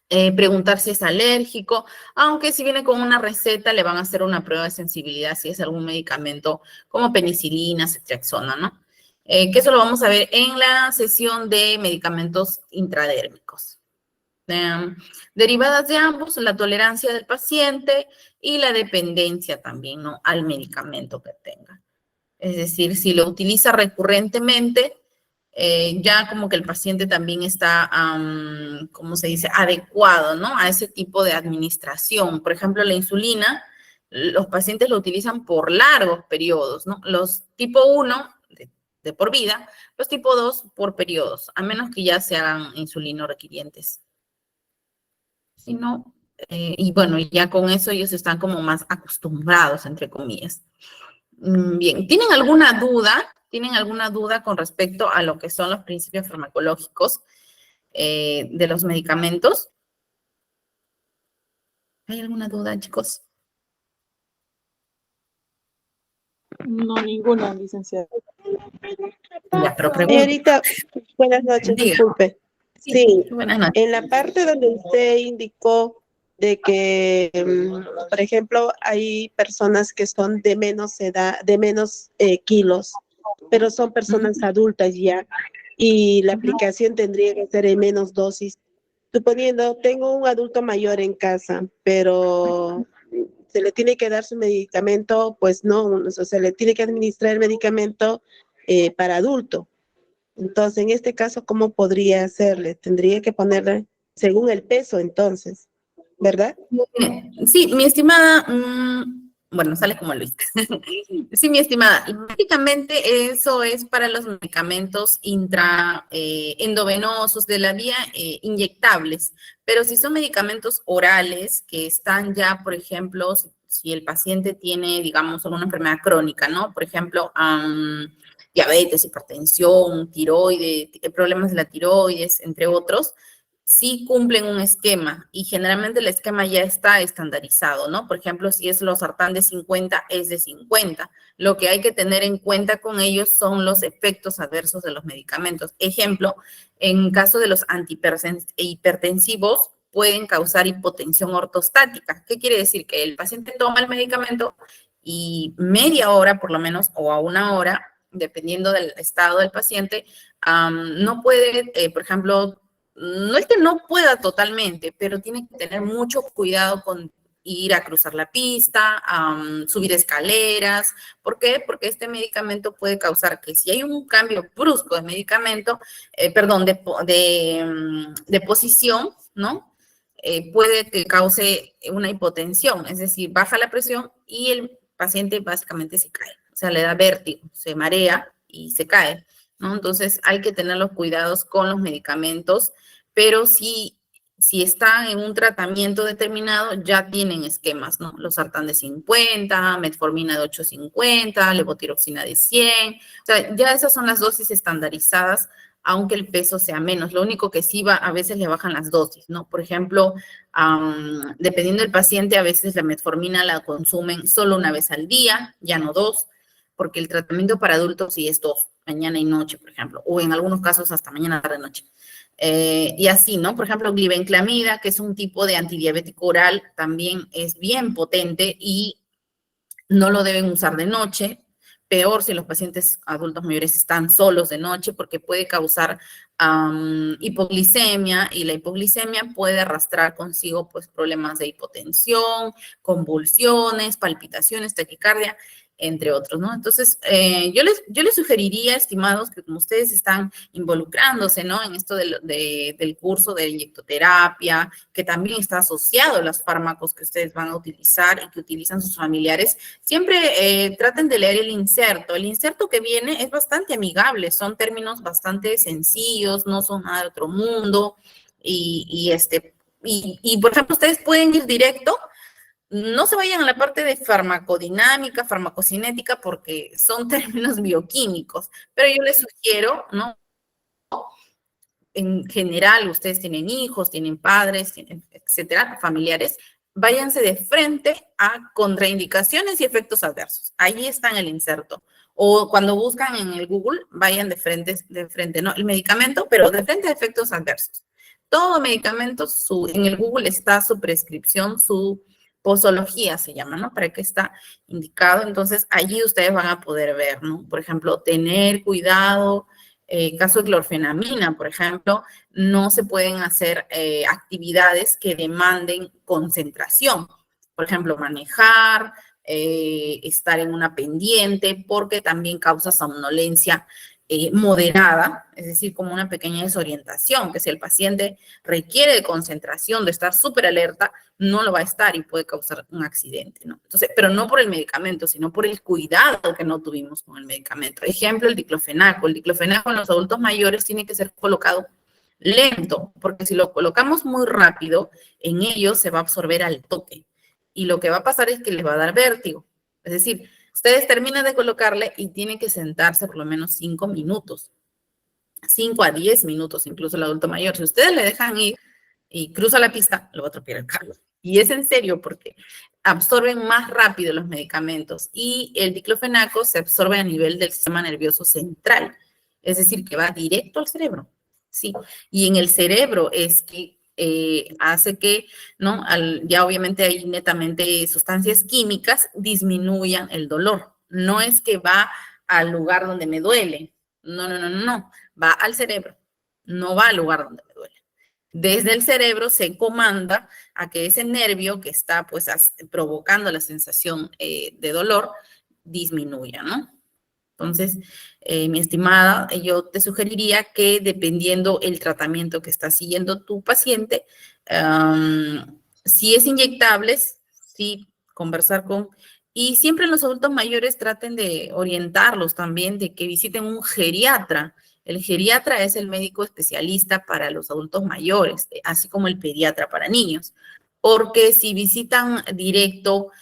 Preguntar si es alérgico, aunque si viene con una receta, le van a hacer una prueba de sensibilidad si es algún medicamento como penicilina, ceftriaxona, ¿no? Que eso lo vamos a ver en la sesión de medicamentos intradérmicos. Derivadas de ambos, la tolerancia del paciente y la dependencia también, ¿no? Al medicamento que tenga. Es decir, si lo utiliza recurrentemente, ya como que el paciente también está, ¿cómo se dice?, adecuado, ¿no? A ese tipo de administración. Por ejemplo, la insulina, los pacientes lo utilizan por largos periodos, ¿no? Los tipo 1, de por vida, los tipo 2 por periodos, a menos que ya se hagan insulino requirientes. Si no, y bueno, ya con eso ellos están como más acostumbrados, entre comillas. Bien, ¿tienen alguna duda? ¿Tienen alguna duda con respecto a lo que son los principios farmacológicos de los medicamentos? ¿Hay alguna duda, chicos? No, ninguna, licenciada. Ya, pero pregunto. Señorita, buenas noches, Diga. disculpe. Sí, Buenas noches. en la parte donde usted indicó de que, por ejemplo, hay personas que son de menos edad, de menos kilos, pero son personas adultas ya, y la aplicación tendría que ser en menos dosis. Suponiendo, tengo un adulto mayor en casa, pero se le tiene que dar su medicamento, pues no, o sea, se le tiene que administrar el medicamento para adulto. Entonces, en este caso, ¿cómo podría hacerle? Tendría que ponerle según el peso, entonces, ¿verdad? Sí, mi estimada, bueno, sale como Luis. Sí, mi estimada, básicamente eso es para los medicamentos endovenosos de la vía inyectables, pero si son medicamentos orales que están ya, por ejemplo, si el paciente tiene, digamos, alguna enfermedad crónica, ¿no? Por ejemplo, diabetes, hipertensión, tiroides, problemas de la tiroides, entre otros, sí cumplen un esquema y generalmente el esquema ya está estandarizado, ¿no? Por ejemplo, si es losartán de 50, es de 50. Lo que hay que tener en cuenta con ellos son los efectos adversos de los medicamentos. Ejemplo, en caso de los antihipertensivos, pueden causar hipotensión ortostática. ¿Qué quiere decir? Que el paciente toma el medicamento y media hora por lo menos o a una hora, dependiendo del estado del paciente, no puede, por ejemplo, no es que no pueda totalmente, pero tiene que tener mucho cuidado con ir a cruzar la pista, subir escaleras. ¿Por qué? Porque este medicamento puede causar que si hay un cambio brusco de medicamento, de posición, ¿no? Puede que cause una hipotensión, es decir, baja la presión y el paciente básicamente se cae, o sea, le da vértigo, se marea y se cae, ¿no? Entonces hay que tener los cuidados con los medicamentos, pero si están en un tratamiento determinado, ya tienen esquemas, ¿no? Los sartán de 50, metformina de 850, levotiroxina de 100, o sea, ya esas son las dosis estandarizadas, aunque el peso sea menos. Lo único que sí a veces le bajan las dosis, ¿no? Por ejemplo, dependiendo del paciente, a veces la metformina la consumen solo una vez al día, ya no dos, porque el tratamiento para adultos sí es 2, mañana y noche, por ejemplo, o en algunos casos hasta mañana, tarde, noche. Y así, ¿no? Por ejemplo, glibenclamida, que es un tipo de antidiabético oral, también es bien potente y no lo deben usar de noche. Peor si los pacientes adultos mayores están solos de noche porque puede causar hipoglicemia y la hipoglicemia puede arrastrar consigo pues problemas de hipotensión, convulsiones, palpitaciones, taquicardia, entre otros, ¿no? Entonces, yo les sugeriría, estimados, que como ustedes están involucrándose, ¿no? En esto del curso de inyectoterapia, que también está asociado a los fármacos que ustedes van a utilizar y que utilizan sus familiares, siempre traten de leer el inserto. El inserto que viene es bastante amigable, son términos bastante sencillos, no son nada de otro mundo, y por ejemplo, ustedes pueden ir directo. No se vayan a la parte de farmacodinámica, farmacocinética, porque son términos bioquímicos, pero yo les sugiero, ¿no? En general, ustedes tienen hijos, tienen padres, etcétera, familiares, váyanse de frente a contraindicaciones y efectos adversos. Ahí está en el inserto. O cuando buscan en el Google, vayan de frente, ¿no? El medicamento, pero de frente a efectos adversos. Todo medicamento, en el Google está su prescripción, su posología se llama, ¿no? Para qué está indicado. Entonces, allí ustedes van a poder ver, ¿no? Por ejemplo, tener cuidado, caso de clorfenamina, por ejemplo, no se pueden hacer actividades que demanden concentración. Por ejemplo, manejar, estar en una pendiente, porque también causa somnolencia moderada, es decir, como una pequeña desorientación, que si el paciente requiere de concentración, de estar súper alerta, no lo va a estar y puede causar un accidente, ¿no? Entonces, pero no por el medicamento, sino por el cuidado que no tuvimos con el medicamento. Ejemplo, el diclofenaco. El diclofenaco en los adultos mayores tiene que ser colocado lento, porque si lo colocamos muy rápido, en ellos se va a absorber al toque. Y lo que va a pasar es que les va a dar vértigo. Es decir, ustedes terminan de colocarle y tienen que sentarse por lo menos 5 minutos. 5 a 10 minutos, incluso el adulto mayor. Si ustedes le dejan ir y cruza la pista, lo va a atropellar el carro. Y es en serio, porque absorben más rápido los medicamentos y el diclofenaco se absorbe a nivel del sistema nervioso central, es decir, que va directo al cerebro, ¿sí? Y en el cerebro es que hace que, ¿no? Ya obviamente hay netamente sustancias químicas, disminuyan el dolor. No es que va al lugar donde me duele, no, va al cerebro, no va al lugar donde me duele. Desde el cerebro se comanda a que ese nervio que está pues provocando la sensación de dolor disminuya, ¿no? Entonces, mi estimada, yo te sugeriría que dependiendo el tratamiento que está siguiendo tu paciente, si es inyectables, sí, conversar con... Y siempre los adultos mayores traten de orientarlos también, de que visiten un geriatra. El geriatra es el médico especialista para los adultos mayores, así como el pediatra para niños. Porque si visitan directo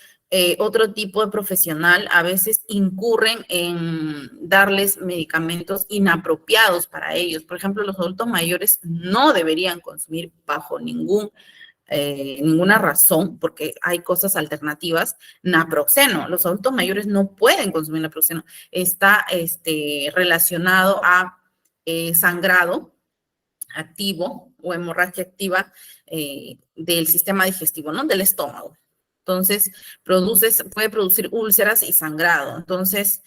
otro tipo de profesional, a veces incurren en darles medicamentos inapropiados para ellos. Por ejemplo, los adultos mayores no deberían consumir bajo ninguna razón, porque hay cosas alternativas, naproxeno. Los adultos mayores no pueden consumir naproxeno. Está relacionado a sangrado activo o hemorragia activa del sistema digestivo, ¿no? Del estómago. Entonces, puede producir úlceras y sangrado. Entonces,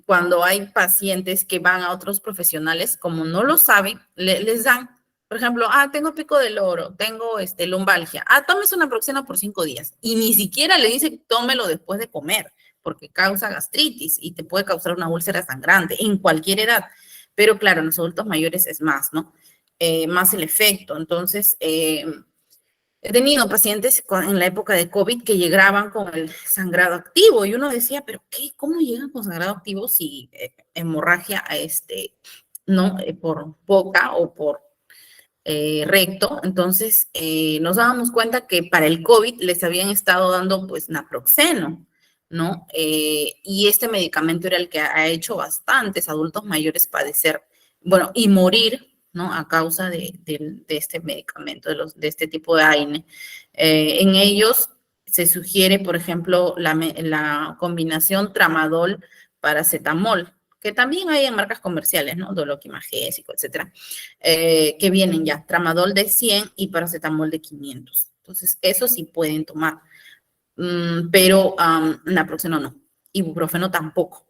cuando hay pacientes que van a otros profesionales, como no lo saben, les dan, por ejemplo, tengo pico de loro, tengo lumbalgia. Tómese una naproxeno por 5 días. Y ni siquiera le dice tómelo después de comer, porque causa gastritis y te puede causar una úlcera sangrante en cualquier edad. Pero claro, en los adultos mayores es más, ¿no? Más el efecto. Entonces, he tenido pacientes en la época de COVID que llegaban con el sangrado activo y uno decía, ¿pero qué? ¿Cómo llegan con sangrado activo si hemorragia no por boca o por recto? Entonces nos dábamos cuenta que para el COVID les habían estado dando pues naproxeno, ¿no? Y este medicamento era el que ha hecho bastantes adultos mayores padecer, bueno, y morir, ¿no? A causa de este medicamento, de este tipo de AINE. En ellos se sugiere, por ejemplo, la combinación tramadol-paracetamol, que también hay en marcas comerciales, ¿no? Doloquimagésico, etcétera, que vienen ya, tramadol de 100 y paracetamol de 500. Entonces, eso sí pueden tomar, pero naproxeno no, ibuprofeno tampoco.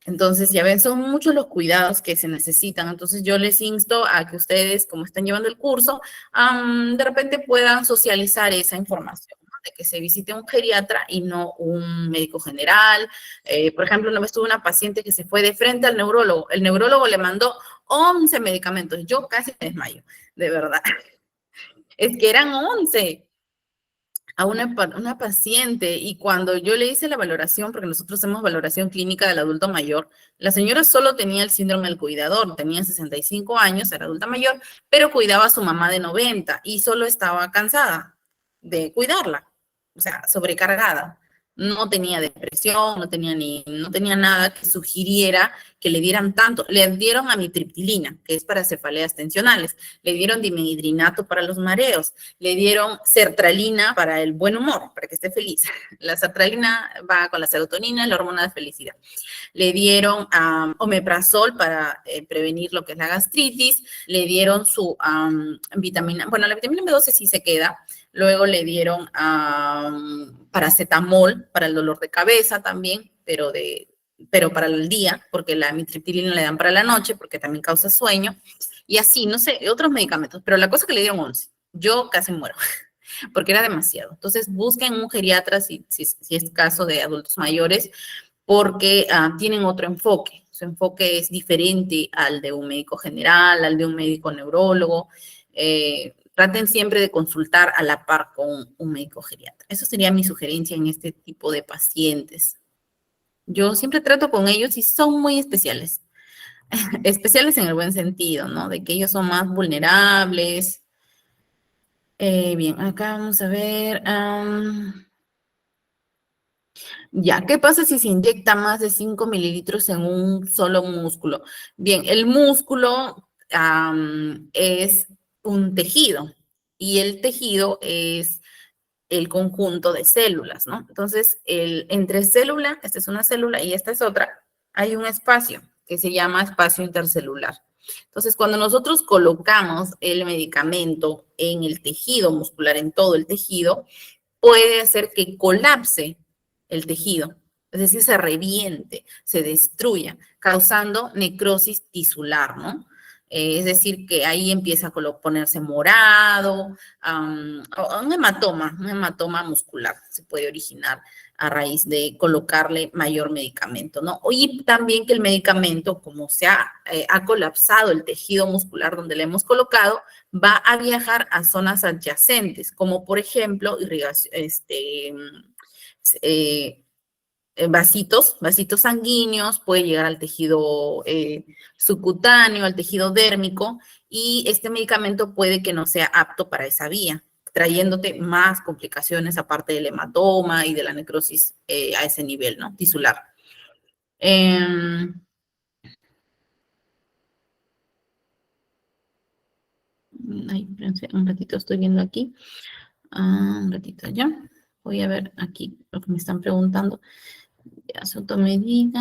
Entonces, ya ven, son muchos los cuidados que se necesitan. Entonces, yo les insto a que ustedes, como están llevando el curso, de repente puedan socializar esa información, ¿no? De que se visite un geriatra y no un médico general. Por ejemplo, una vez tuve una paciente que se fue de frente al neurólogo. El neurólogo le mandó 11 medicamentos. Yo casi me desmayo, de verdad. Es que eran 11 a una paciente, y cuando yo le hice la valoración, porque nosotros hacemos valoración clínica del adulto mayor, la señora solo tenía el síndrome del cuidador, tenía 65 años, era adulta mayor, pero cuidaba a su mamá de 90 y solo estaba cansada de cuidarla, o sea, sobrecargada. No tenía depresión, no tenía nada que sugiriera que le dieran tanto. Le dieron amitriptilina, que es para cefaleas tensionales. Le dieron dimehidrinato para los mareos. Le dieron sertralina para el buen humor, para que esté feliz. La sertralina va con la serotonina, la hormona de felicidad. Le dieron omeprazol para prevenir lo que es la gastritis. Le dieron su vitamina, bueno, la vitamina B12 sí se queda. Luego le dieron paracetamol para el dolor de cabeza también, pero para el día, porque la amitriptilina le dan para la noche, porque también causa sueño. Y así, no sé, otros medicamentos. Pero la cosa es que le dieron 11. Yo casi muero, porque era demasiado. Entonces, busquen un geriatra si es caso de adultos mayores, porque tienen otro enfoque. Su enfoque es diferente al de un médico general, al de un médico neurólogo. Traten siempre de consultar a la par con un médico geriatra. Eso sería mi sugerencia en este tipo de pacientes. Yo siempre trato con ellos y son muy especiales. Especiales en el buen sentido, ¿no? De que ellos son más vulnerables. Bien, acá vamos a ver. Ya, ¿qué pasa si se inyecta más de 5 mililitros en un solo músculo? Bien, el músculo es un tejido y el tejido es el conjunto de células, ¿no? Entonces, entre célula, esta es una célula y esta es otra, hay un espacio que se llama espacio intercelular. Entonces, cuando nosotros colocamos el medicamento en el tejido muscular, en todo el tejido, puede hacer que colapse el tejido, es decir, se reviente, se destruya, causando necrosis tisular, ¿no? Es decir, que ahí empieza a ponerse morado, un hematoma muscular se puede originar a raíz de colocarle mayor medicamento, ¿no? Y también que el medicamento, como se ha colapsado el tejido muscular donde le hemos colocado, va a viajar a zonas adyacentes, como por ejemplo, vasitos sanguíneos, puede llegar al tejido subcutáneo, al tejido dérmico, y este medicamento puede que no sea apto para esa vía, trayéndote más complicaciones aparte del hematoma y de la necrosis a ese nivel, ¿no? Tisular. Un ratito, estoy viendo aquí. Un ratito ya. Voy a ver aquí lo que me están preguntando. Ya, se automedica.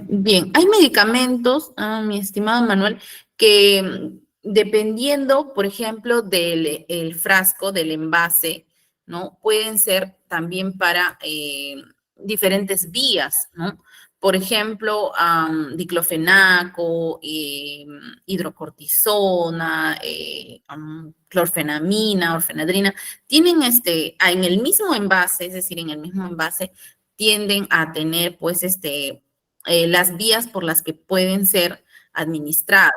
Bien, hay medicamentos, mi estimado Manuel, que dependiendo, por ejemplo, del el frasco, del envase, ¿no? Pueden ser también para diferentes vías, ¿no? Por ejemplo, diclofenaco, hidrocortisona, clorfenamina, orfenadrina, tienen en el mismo envase, es decir, en el mismo envase, tienden a tener, pues, las vías por las que pueden ser administradas.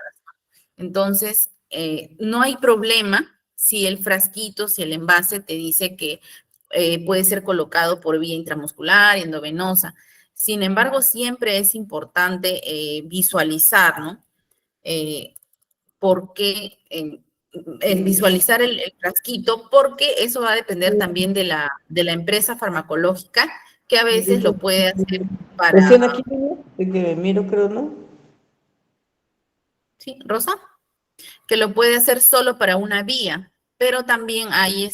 Entonces, no hay problema si el frasquito, si el envase te dice que puede ser colocado por vía intramuscular, endovenosa. Sin embargo, siempre es importante visualizar, ¿no? Porque visualizar el frasquito, porque eso va a depender también de la empresa farmacológica, que a veces lo puede hacer para... Recién aquí, de que miro, creo, ¿no? ¿Sí, Rosa? Que lo puede hacer solo para una vía, pero también hay,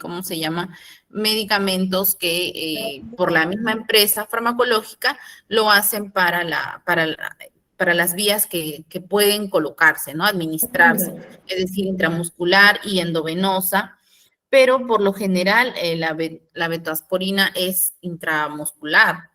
¿cómo se llama? Medicamentos que por la misma empresa farmacológica lo hacen para las vías que pueden colocarse, ¿no? Administrarse, es decir, intramuscular y endovenosa, pero por lo general la betoasporina es intramuscular.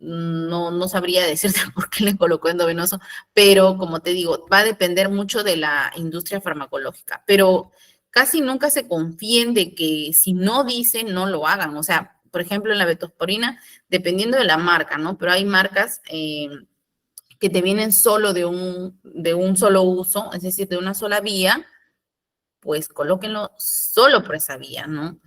No sabría decirte por qué le colocó endovenoso, pero como te digo, va a depender mucho de la industria farmacológica, pero casi nunca se confíen de que si no dicen, no lo hagan. O sea, por ejemplo, en la betoasporina, dependiendo de la marca, ¿no? Pero hay marcas que te vienen solo de un solo uso, es decir, de una sola vía, pues colóquenlo solo por esa vía, ¿no?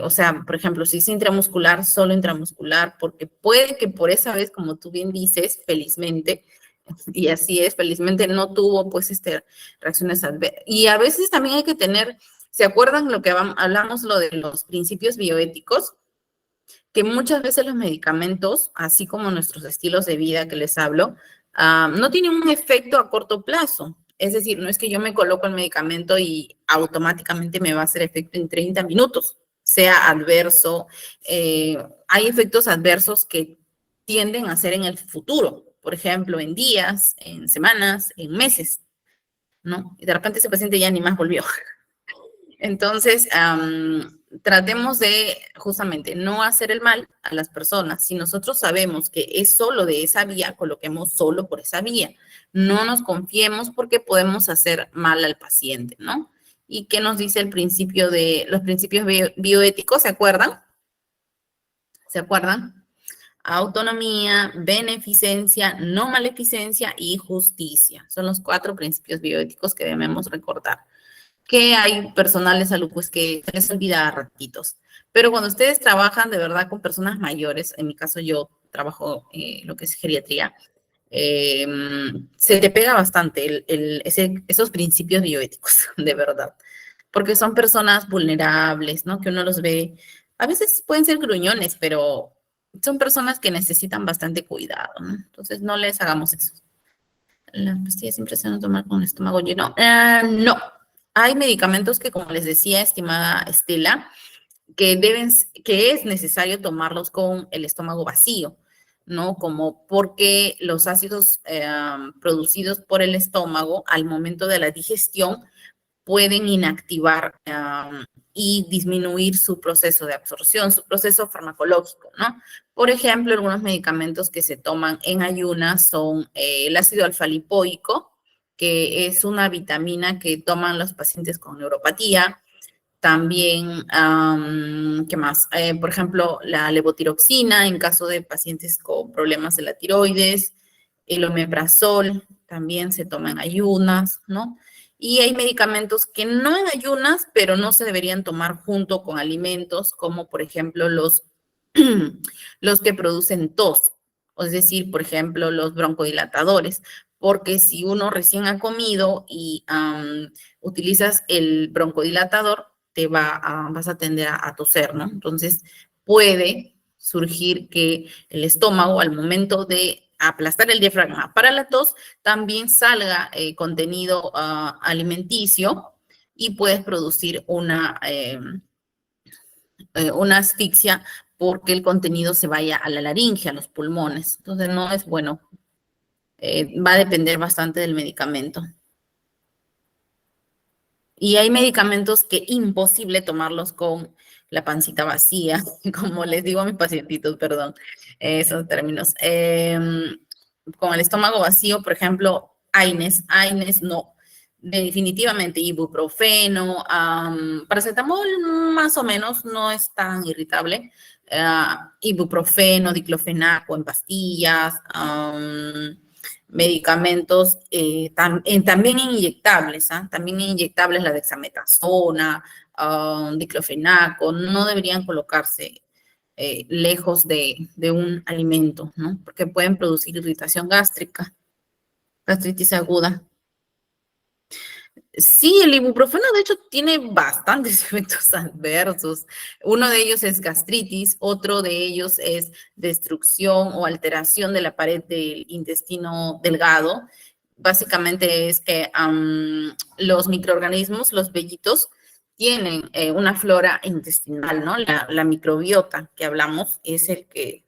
O sea, por ejemplo, si es intramuscular, solo intramuscular, porque puede que por esa vez, como tú bien dices, felizmente, y así es, felizmente no tuvo pues reacciones adversas. Y a veces también hay que tener, ¿se acuerdan lo que hablamos, lo de los principios bioéticos? Que muchas veces los medicamentos, así como nuestros estilos de vida que les hablo, no tienen un efecto a corto plazo. Es decir, no es que yo me coloco el medicamento y automáticamente me va a hacer efecto en 30 minutos, sea adverso. Hay efectos adversos que tienden a ser en el futuro, por ejemplo, en días, en semanas, en meses, ¿no? Y de repente ese paciente ya ni más volvió. Entonces, tratemos de justamente no hacer el mal a las personas. Si nosotros sabemos que es solo de esa vía, coloquemos solo por esa vía. No nos confiemos porque podemos hacer mal al paciente, ¿no? ¿Y qué nos dice los principios bioéticos? ¿Se acuerdan? ¿Se acuerdan? Autonomía, beneficencia, no maleficencia y justicia. Son los 4 principios bioéticos que debemos recordar. Que hay personal de salud pues que se les olvida a ratitos. Pero cuando ustedes trabajan de verdad con personas mayores, en mi caso yo trabajo lo que es geriatría, se te pega bastante esos principios bioéticos, de verdad. Porque son personas vulnerables, ¿no? Que uno los ve, a veces pueden ser gruñones, pero son personas que necesitan bastante cuidado, ¿no? Entonces, no les hagamos eso. Las pastillas siempre se van a tomar con el estómago lleno. No. Hay medicamentos que, como les decía, estimada Estela, que es necesario tomarlos con el estómago vacío, ¿no? Como porque los ácidos producidos por el estómago al momento de la digestión pueden inactivar y disminuir su proceso de absorción, su proceso farmacológico, ¿no? Por ejemplo, algunos medicamentos que se toman en ayunas son el ácido alfa-lipoico, que es una vitamina que toman los pacientes con neuropatía. También, ¿qué más? Por ejemplo, la levotiroxina en caso de pacientes con problemas de la tiroides, el omeprazol también se toma en ayunas, ¿no? Y hay medicamentos que no en ayunas, pero no se deberían tomar junto con alimentos, como por ejemplo los que producen tos, es decir, por ejemplo, los broncodilatadores, porque si uno recién ha comido y utilizas el broncodilatador, vas a tender a toser, ¿no? Entonces, puede surgir que el estómago, al momento de aplastar el diafragma para la tos, también salga contenido alimenticio y puedes producir una asfixia porque el contenido se vaya a la laringe, a los pulmones. Entonces, no es bueno. Va a depender bastante del medicamento. Y hay medicamentos que imposible tomarlos con la pancita vacía, como les digo a mis pacientitos, perdón, esos términos. Con el estómago vacío, por ejemplo, AINES no, definitivamente ibuprofeno, paracetamol más o menos, no es tan irritable, ibuprofeno, diclofenaco en pastillas, medicamentos también inyectables, también inyectables la dexametasona, diclofenaco, no deberían colocarse lejos de un alimento, ¿no? Porque pueden producir irritación gástrica, gastritis aguda. Sí, el ibuprofeno de hecho tiene bastantes efectos adversos. Uno de ellos es gastritis, otro de ellos es destrucción o alteración de la pared del intestino delgado. Básicamente es que los microorganismos, los vellitos, tienen una flora intestinal, ¿no? La microbiota que hablamos es el que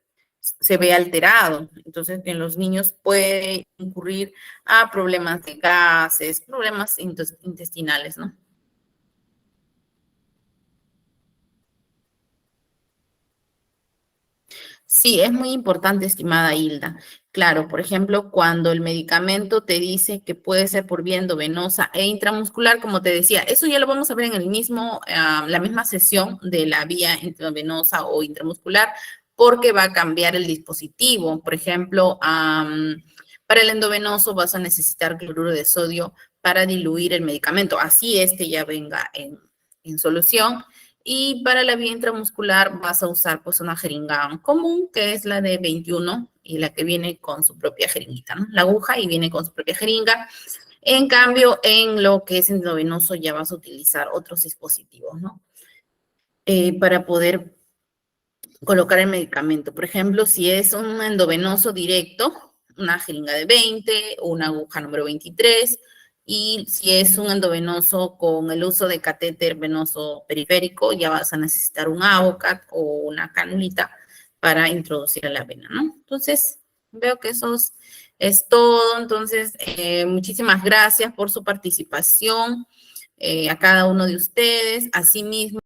se ve alterado. Entonces, en los niños puede incurrir a problemas de gases, problemas intestinales, ¿no? Sí, es muy importante, estimada Hilda. Claro, por ejemplo, cuando el medicamento te dice que puede ser por vía endovenosa e intramuscular, como te decía, eso ya lo vamos a ver en la misma sesión de la vía endovenosa o intramuscular, porque va a cambiar el dispositivo. Por ejemplo, para el endovenoso vas a necesitar cloruro de sodio para diluir el medicamento, así ya venga en solución. Y para la vía intramuscular vas a usar pues una jeringa común, que es la de 21 y la que viene con su propia jeringuita, ¿no? La aguja y viene con su propia jeringa. En cambio, en lo que es endovenoso ya vas a utilizar otros dispositivos, ¿no? Para poder colocar el medicamento. Por ejemplo, si es un endovenoso directo, una jeringa de 20, una aguja número 23, y si es un endovenoso con el uso de catéter venoso periférico, ya vas a necesitar un Avocat o una canulita para introducir a la vena, ¿no? Entonces, veo que eso es todo. Entonces, muchísimas gracias por su participación a cada uno de ustedes. Asimismo,